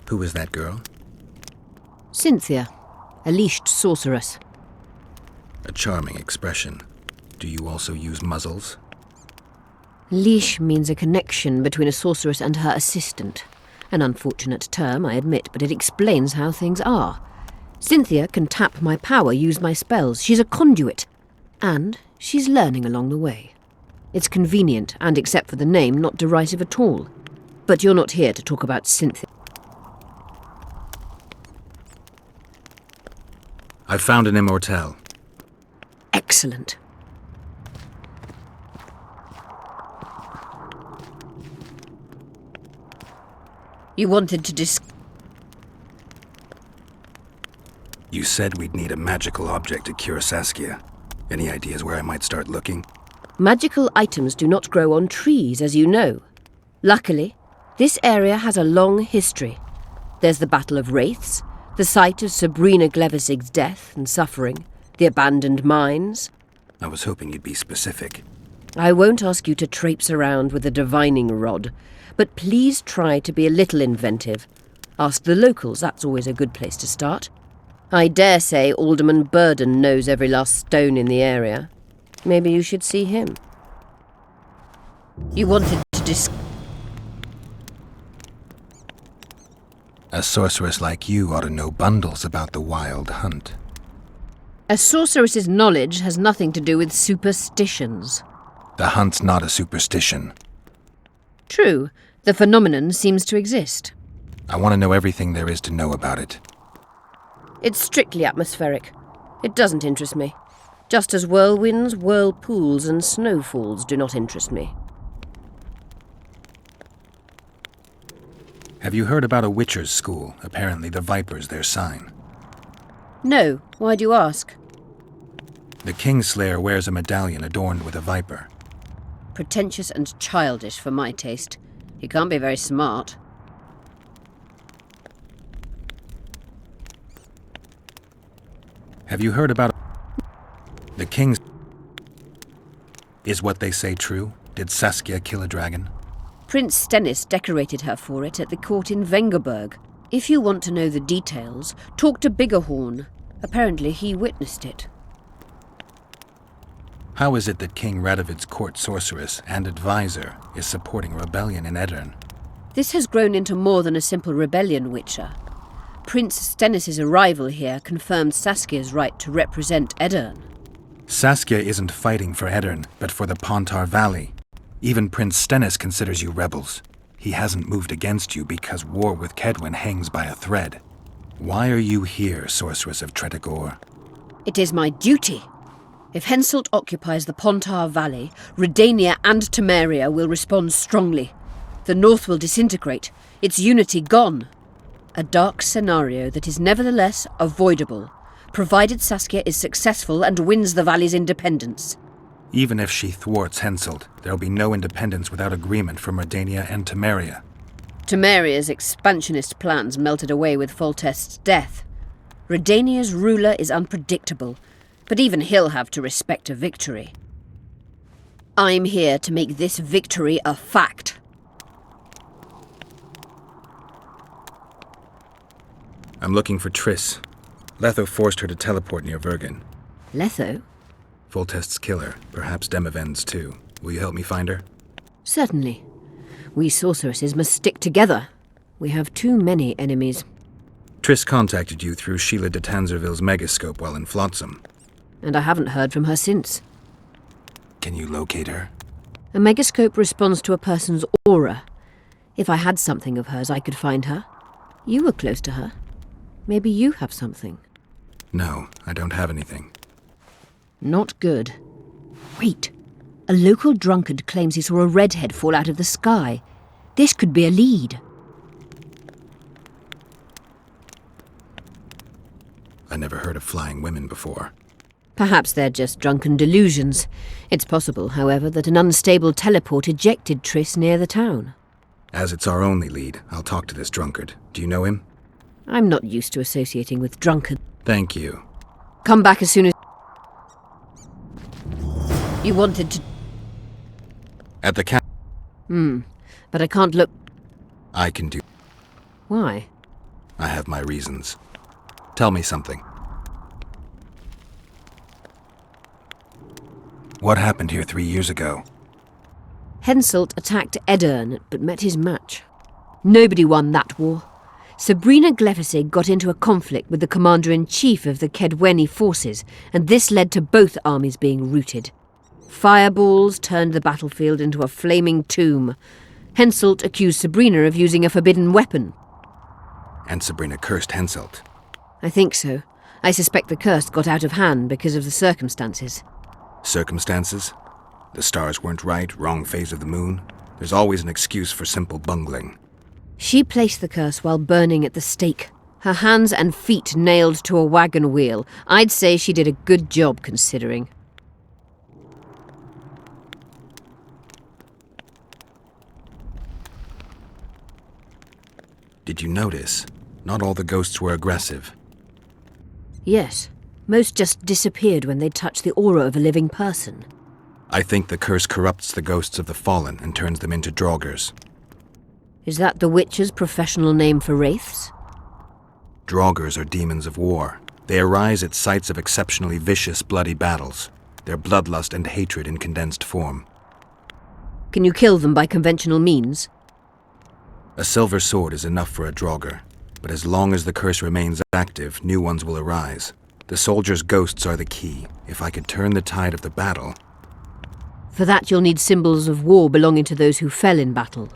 Who is that girl? Cynthia, a leashed sorceress. A charming expression. Do you also use muzzles? Leash means a connection between a sorceress and her assistant. An unfortunate term, I admit, but it explains how things are. Cynthia can tap my power, use my spells. She's a conduit. And she's learning along the way. It's convenient, and except for the name, not derisive at all. But you're not here to talk about Cynthia. I've found an immortelle. Excellent. You wanted to You said we'd need a magical object to cure Saskia. Any ideas where I might start looking? Magical items do not grow on trees, as you know. Luckily, this area has a long history. There's the Battle of Wraiths, the site of Sabrina Glevisig's death and suffering, the abandoned mines. I was hoping you'd be specific. I won't ask you to traipse around with a divining rod, but please try to be a little inventive. Ask the locals, that's always a good place to start. I dare say Alderman Burden knows every last stone in the area. Maybe you should see him. You wanted to A sorceress like you ought to know bundles about the Wild Hunt. A sorceress's knowledge has nothing to do with superstitions. The hunt's not a superstition. True, the phenomenon seems to exist. I want to know everything there is to know about it. It's strictly atmospheric. It doesn't interest me. Just as whirlwinds, whirlpools, and snowfalls do not interest me. Have you heard about a Witcher's school? Apparently the Viper's their sign. No. Why do you ask? The Kingslayer wears a medallion adorned with a viper. Pretentious and childish for my taste. He can't be very smart. Have you heard about the King's... Is what they say true? Did Saskia kill a dragon? Prince Stennis decorated her for it at the court in Vengerberg. If you want to know the details, talk to Biggerhorn. Apparently he witnessed it. How is it that King Radovid's court sorceress and advisor is supporting a rebellion in Aedirn? This has grown into more than a simple rebellion, Witcher. Prince Stennis' arrival here confirmed Saskia's right to represent Aedirn. Saskia isn't fighting for Aedirn, but for the Pontar Valley. Even Prince Stennis considers you rebels. He hasn't moved against you because war with Kedwen hangs by a thread. Why are you here, Sorceress of Tretogor? It is my duty. If Henselt occupies the Pontar Valley, Redania and Temeria will respond strongly. The North will disintegrate, its unity gone. A dark scenario that is nevertheless avoidable, provided Saskia is successful and wins the Valley's independence. Even if she thwarts Henselt, there'll be no independence without agreement from Redania and Temeria. Temeria's expansionist plans melted away with Foltest's death. Redania's ruler is unpredictable, but even he'll have to respect a victory. I'm here to make this victory a fact. I'm looking for Triss. Letho forced her to teleport near Vergen. Letho? Foltest's killer, perhaps Demavend's too. Will you help me find her? Certainly. We sorceresses must stick together. We have too many enemies. Triss contacted you through Sheila de Tanzerville's megascope while in Flotsam. And I haven't heard from her since. Can you locate her? A megascope responds to a person's aura. If I had something of hers, I could find her. You were close to her. Maybe you have something. No, I don't have anything. Not good. Wait. A local drunkard claims he saw a redhead fall out of the sky. This could be a lead. I never heard of flying women before. Perhaps they're just drunken delusions. It's possible, however, that an unstable teleport ejected Triss near the town. As it's our only lead, I'll talk to this drunkard. Do you know him? I'm not used to associating with drunkards. Thank you. Come back as soon as... You wanted to... At the camp. But I can't look... I can do... Why? I have my reasons. Tell me something. What happened here 3 years ago? Henselt attacked Edirn, but met his match. Nobody won that war. Sabrina Glephesig got into a conflict with the commander-in-chief of the Kedweni forces, and this led to both armies being routed. Fireballs turned the battlefield into a flaming tomb. Henselt accused Sabrina of using a forbidden weapon. And Sabrina cursed Henselt. I think so. I suspect the curse got out of hand because of the circumstances. Circumstances? The stars weren't right, wrong phase of the moon. There's always an excuse for simple bungling. She placed the curse while burning at the stake. Her hands and feet nailed to a wagon wheel. I'd say she did a good job, considering. Did you notice? Not all the ghosts were aggressive. Yes. Most just disappeared when they touched the aura of a living person. I think the curse corrupts the ghosts of the fallen and turns them into Draugrs. Is that the Witcher's professional name for wraiths? Draugrs are demons of war. They arise at sites of exceptionally vicious, bloody battles. Their bloodlust and hatred in condensed form. Can you kill them by conventional means? A silver sword is enough for a Draugr, but as long as the curse remains active, new ones will arise. The soldiers' ghosts are the key. If I could turn the tide of the battle... For that you'll need symbols of war belonging to those who fell in battle.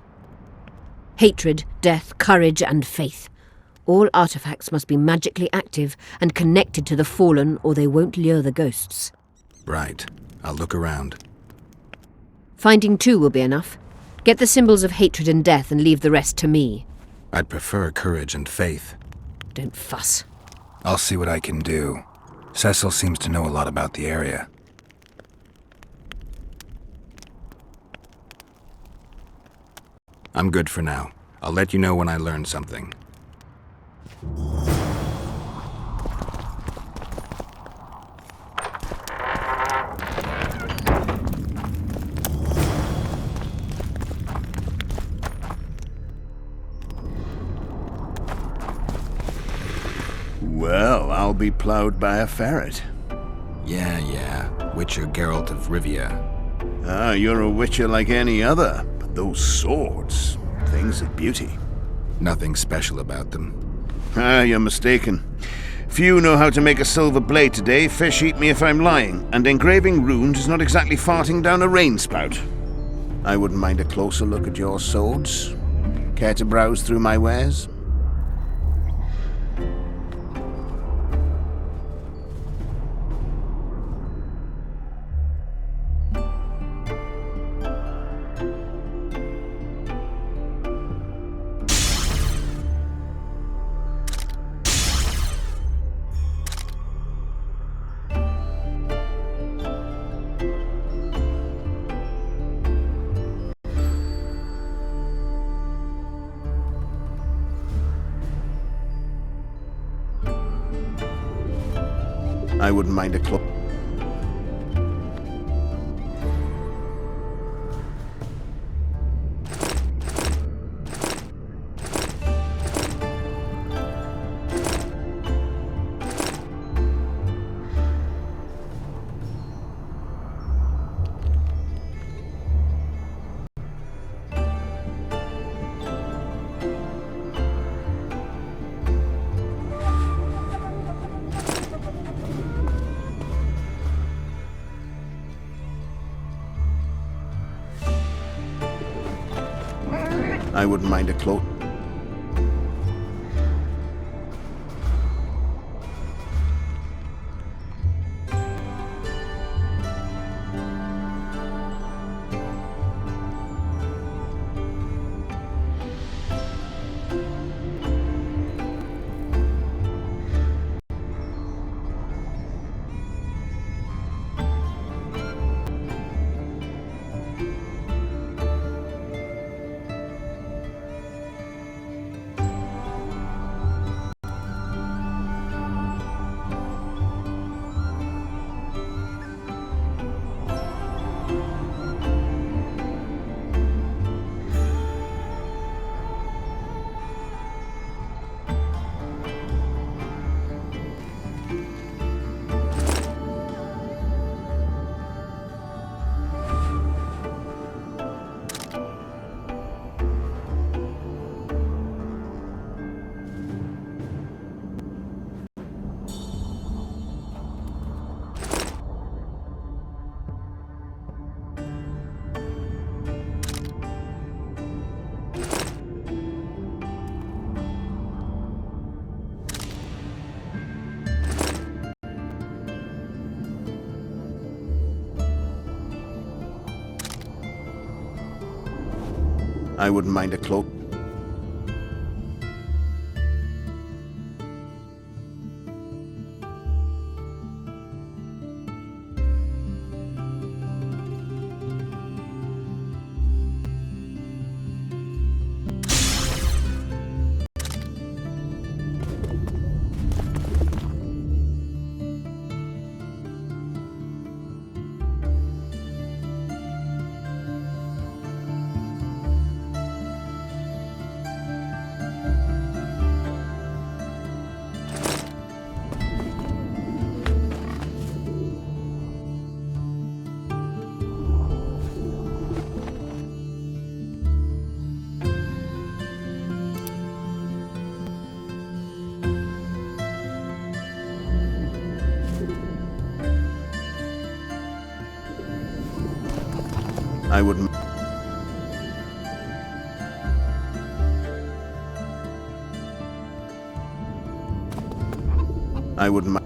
Hatred, death, courage, and faith. All artifacts must be magically active and connected to the fallen, or they won't lure the ghosts. Right. I'll look around. Finding 2 will be enough. Get the symbols of hatred and death and leave the rest to me. I'd prefer courage and faith. Don't fuss. I'll see what I can do. Cecil seems to know a lot about the area. I'm good for now. I'll let you know when I learn something. Well, I'll be plowed by a ferret. Yeah. Witcher Geralt of Rivia. Ah, you're a witcher like any other. But those swords, things of beauty. Nothing special about them. Ah, you're mistaken. Few know how to make a silver blade today, fish eat me if I'm lying, and engraving runes is not exactly farting down a rain spout. I wouldn't mind a closer look at your swords. Care to browse through my wares? I wouldn't mind a close. I wouldn't mind a close. I wouldn't mind a cloak. I wouldn't. I wouldn't.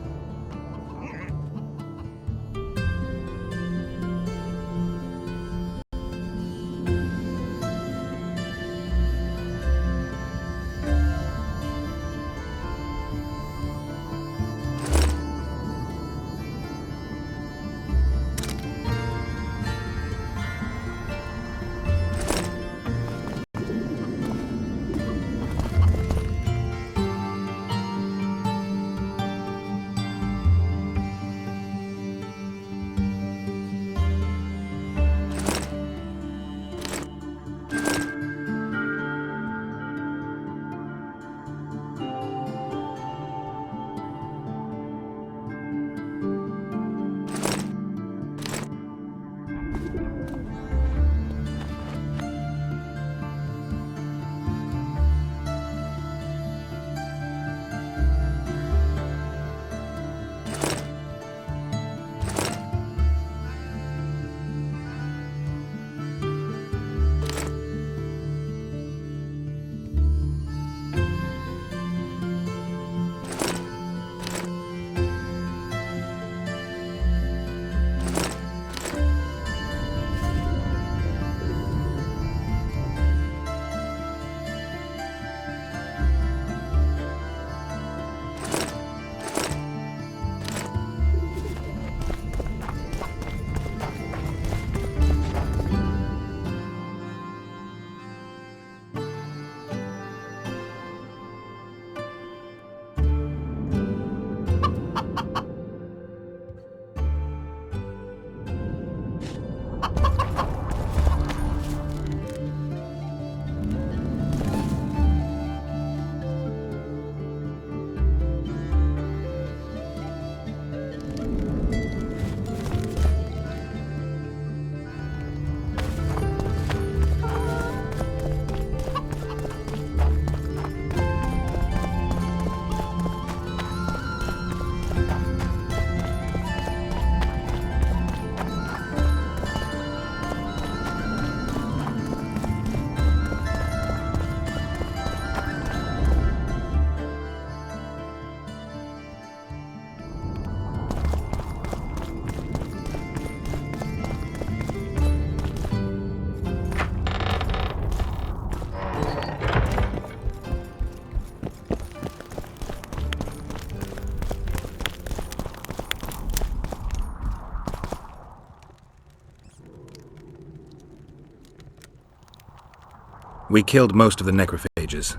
We killed most of the necrophages.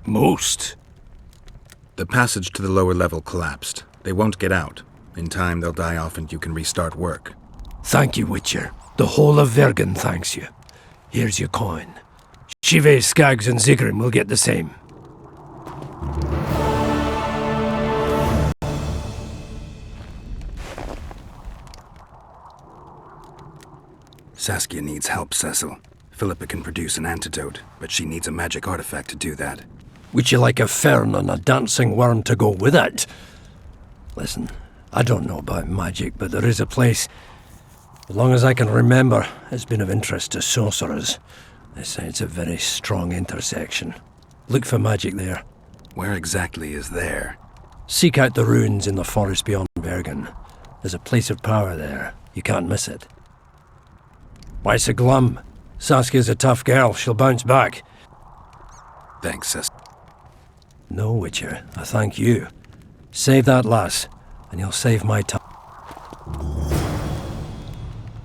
Most? The passage to the lower level collapsed. They won't get out. In time, they'll die off and you can restart work. Thank you, Witcher. The whole of Vergen thanks you. Here's your coin. Shive, Skaggs, and Zigrim will get the same. Saskia needs help, Cecil. Philippa can produce an antidote, but she needs a magic artifact to do that. Would you like a fern and a dancing worm to go with it? Listen, I don't know about magic, but there is a place, as long as I can remember, has been of interest to sorcerers. They say it's a very strong intersection. Look for magic there. Where exactly is there? Seek out the ruins in the forest beyond Vergen. There's a place of power there. You can't miss it. Why so glum? Saskia's a tough girl. She'll bounce back. Thanks, Cecil. No, Witcher. I thank you. Save that lass, and you'll save my time.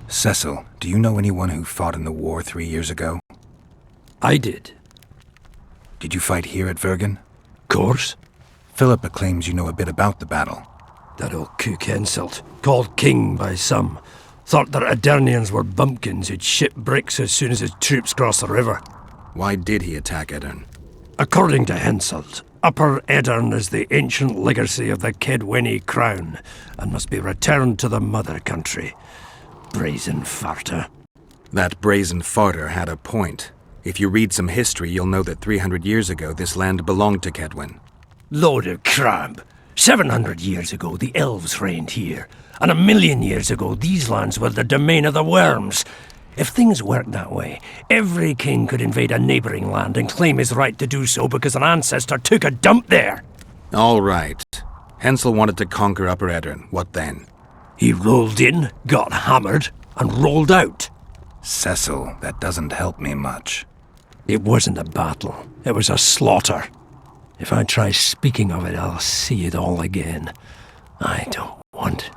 Cecil, do you know anyone who fought in the war 3 years ago? I did. Did you fight here at Vergen? Course. Philippa claims you know a bit about the battle. That old cook Henselt, called king by some, thought that Aedirnians were bumpkins who'd ship bricks as soon as his troops crossed the river. Why did he attack Aedirn? According to Henselt, Upper Aedirn is the ancient legacy of the Kedwenny crown and must be returned to the mother country. Brazen farter. That brazen farter had a point. If you read some history, you'll know that 300 years ago this land belonged to Kedwen. Load of crab. 700 years ago the elves reigned here, and 1,000,000 years ago these lands were the domain of the worms. If things worked that way, every king could invade a neighbouring land and claim his right to do so because an ancestor took a dump there. All right. Hensel wanted to conquer Upper Aedirn. What then? He rolled in, got hammered, and rolled out. Cecil, that doesn't help me much. It wasn't a battle. It was a slaughter. If I try speaking of it, I'll see it all again. I don't want.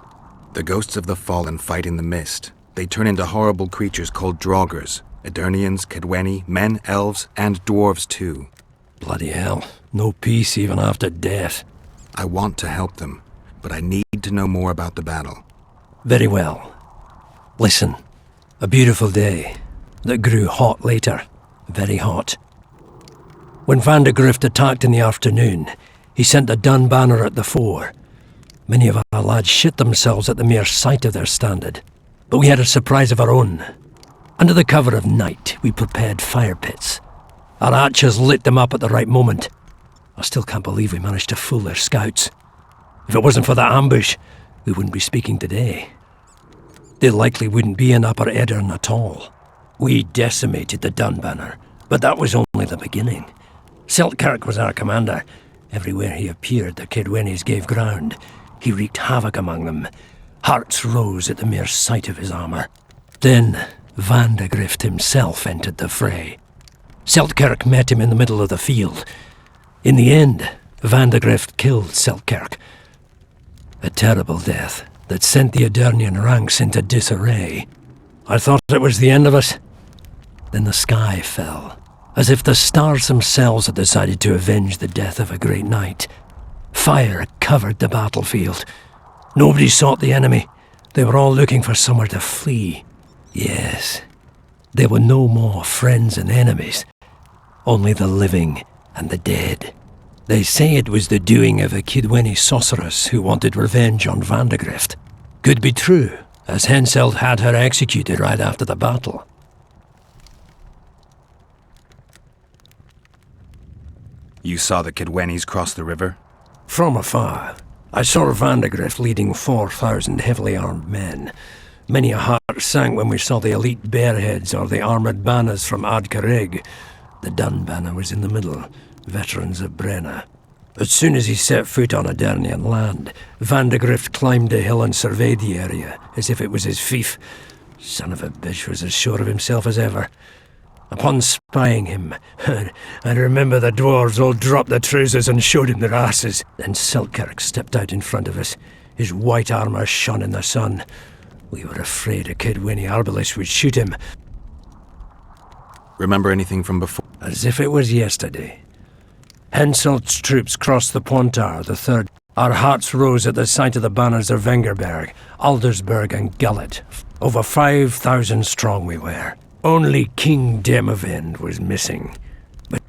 The ghosts of the fallen fight in the mist. They turn into horrible creatures called Draugrs. Aedirnians, Kedwenny, men, elves, and dwarves too. Bloody hell. No peace even after death. I want to help them, but I need to know more about the battle. Very well. Listen. A beautiful day that grew hot later. Very hot. When Vandegrift attacked in the afternoon, he sent a dun banner at the fore. Many of our lads shit themselves at the mere sight of their standard. But we had a surprise of our own. Under the cover of night, we prepared fire pits. Our archers lit them up at the right moment. I still can't believe we managed to fool their scouts. If it wasn't for that ambush, we wouldn't be speaking today. They likely wouldn't be in Upper Aedirn at all. We decimated the dun banner, but that was only the beginning. Seltkirk was our commander. Everywhere he appeared, the Kedwennies gave ground. He wreaked havoc among them. Hearts rose at the mere sight of his armour. Then Vandegrift himself entered the fray. Seltkirk met him in the middle of the field. In the end, Vandegrift killed Seltkirk. A terrible death that sent the Aedirnian ranks into disarray. I thought it was the end of us. Then the sky fell, as if the stars themselves had decided to avenge the death of a great knight. Fire covered the battlefield. Nobody sought the enemy. They were all looking for somewhere to flee. Yes, there were no more friends and enemies, only the living and the dead. They say it was the doing of a Kedwenny sorceress who wanted revenge on Vandegrift. Could be true, as Henselt had her executed right after the battle. You saw the Kedwennies cross the river? From afar. I saw Vandegrift leading 4,000 heavily armed men. Many a heart sank when we saw the elite bearheads or the armoured banners from Ardcarrig. The dun banner was in the middle, veterans of Brenna. As soon as he set foot on Aedirnian land, Vandegrift climbed a hill and surveyed the area, as if it was his fief. Son of a bitch was as sure of himself as ever. Upon spying him, I remember the dwarves all dropped their trousers and showed him their asses. Then Seltkirk stepped out in front of us. His white armour shone in the sun. We were afraid a Kedwenny arbalist would shoot him. Remember anything from before? as if it was yesterday. Henselt's troops crossed the Pontard, the third. Our hearts rose at the sight of the banners of Wengerberg, Aldersberg and Gullet. Over 5,000 strong we were. Only King Demavend was missing. But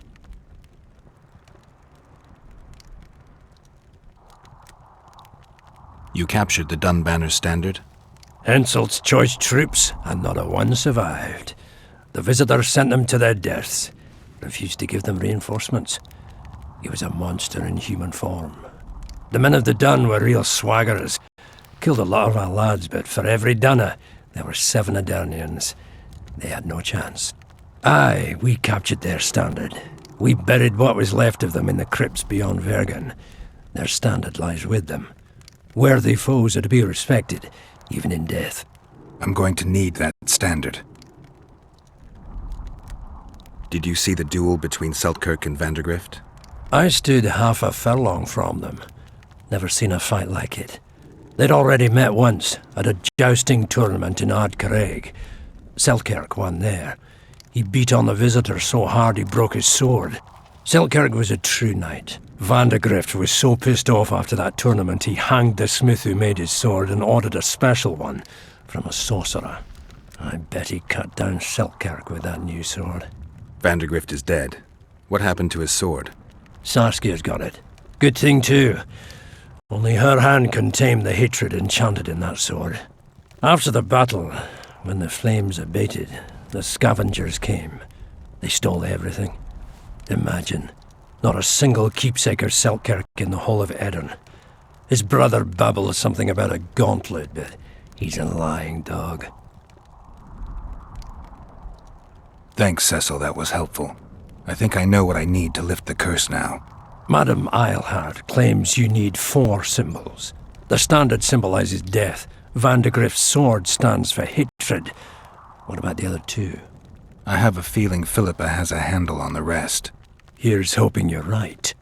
you captured the Dunbanner standard? Henselt's choice troops, and not a one survived. The visitors sent them to their deaths, refused to give them reinforcements. He was a monster in human form. The men of the Dun were real swaggerers. Killed a lot of our lads, but for every Dunner, there were 7 Adernians. They had no chance. Aye, we captured their standard. We buried what was left of them in the crypts beyond Vergen. Their standard lies with them. Worthy foes are to be respected, even in death. I'm going to need that standard. Did you see the duel between Seltkirk and Vandergrift? I stood half a furlong from them. Never seen a fight like it. They'd already met once, at a jousting tournament in Ardcarreg. Seltkirk won there. He beat on the visitor so hard he broke his sword. Seltkirk was a true knight. Vandergrift was so pissed off after that tournament he hanged the smith who made his sword and ordered a special one from a sorcerer. I bet he cut down Seltkirk with that new sword. Vandergrift is dead. What happened to his sword? Saskia's got it. Good thing too. Only her hand can tame the hatred enchanted in that sword. After the battle, when the flames abated, the scavengers came. They stole everything. Imagine, not a single keepsake of Seltkirk in the whole of Edirn. His brother babbles something about a gauntlet, but he's a lying dog. Thanks, Cecil, that was helpful. I think I know what I need to lift the curse now. Madame Eilhart claims you need 4 symbols. The standard symbolizes death. Vandergrift's sword stands for hatred. What about the other 2? I have a feeling Philippa has a handle on the rest. Here's hoping you're right.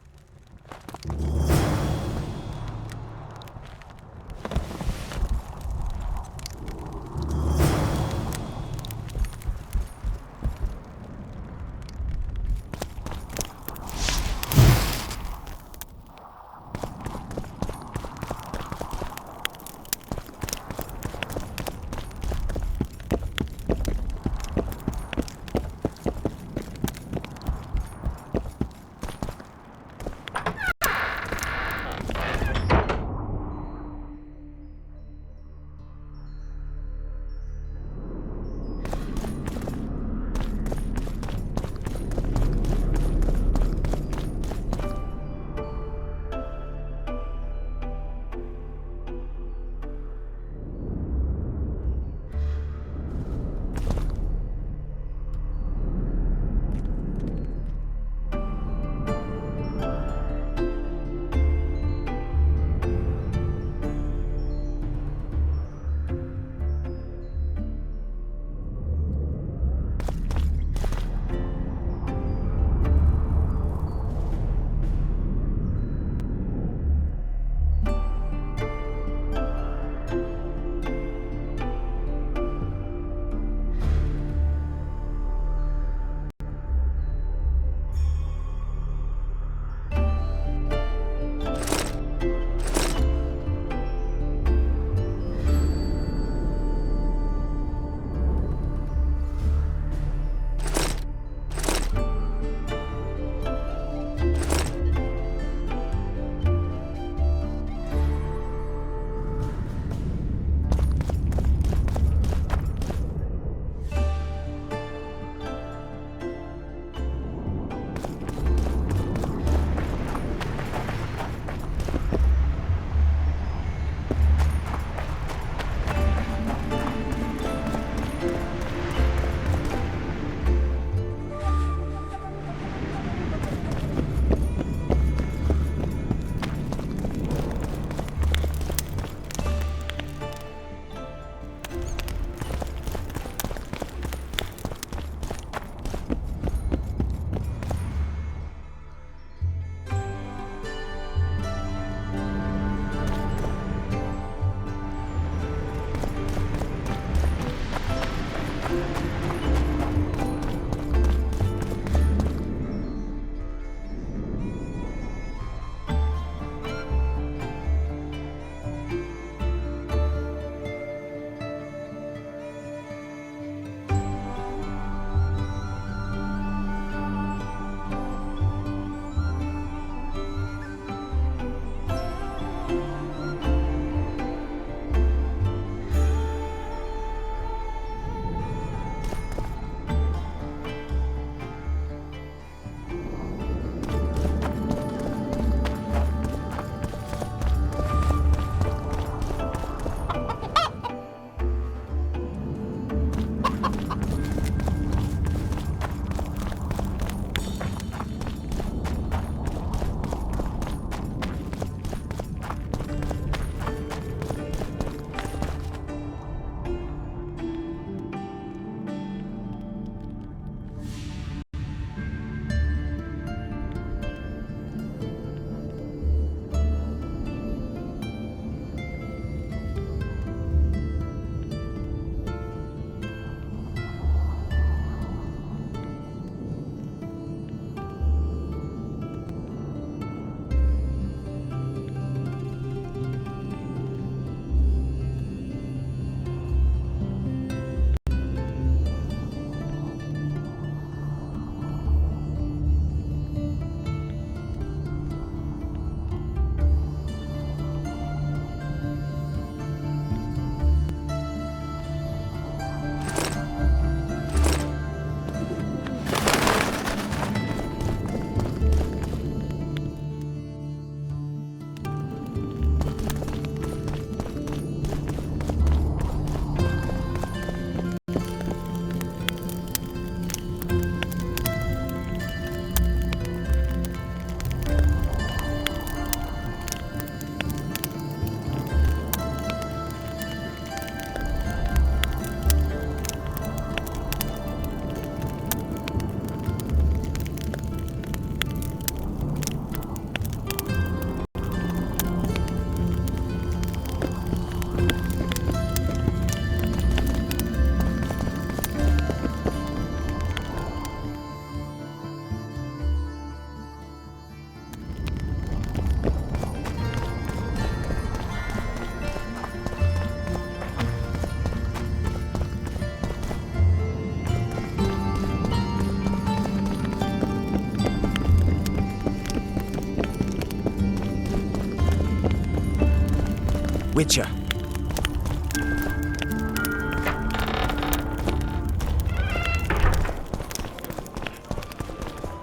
Witcher.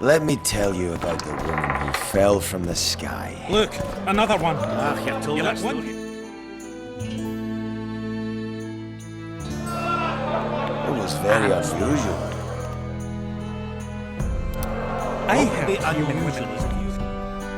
Let me tell you about the woman who fell from the sky. Look, another one. Ah, you told us. It was very unusual. I heard human women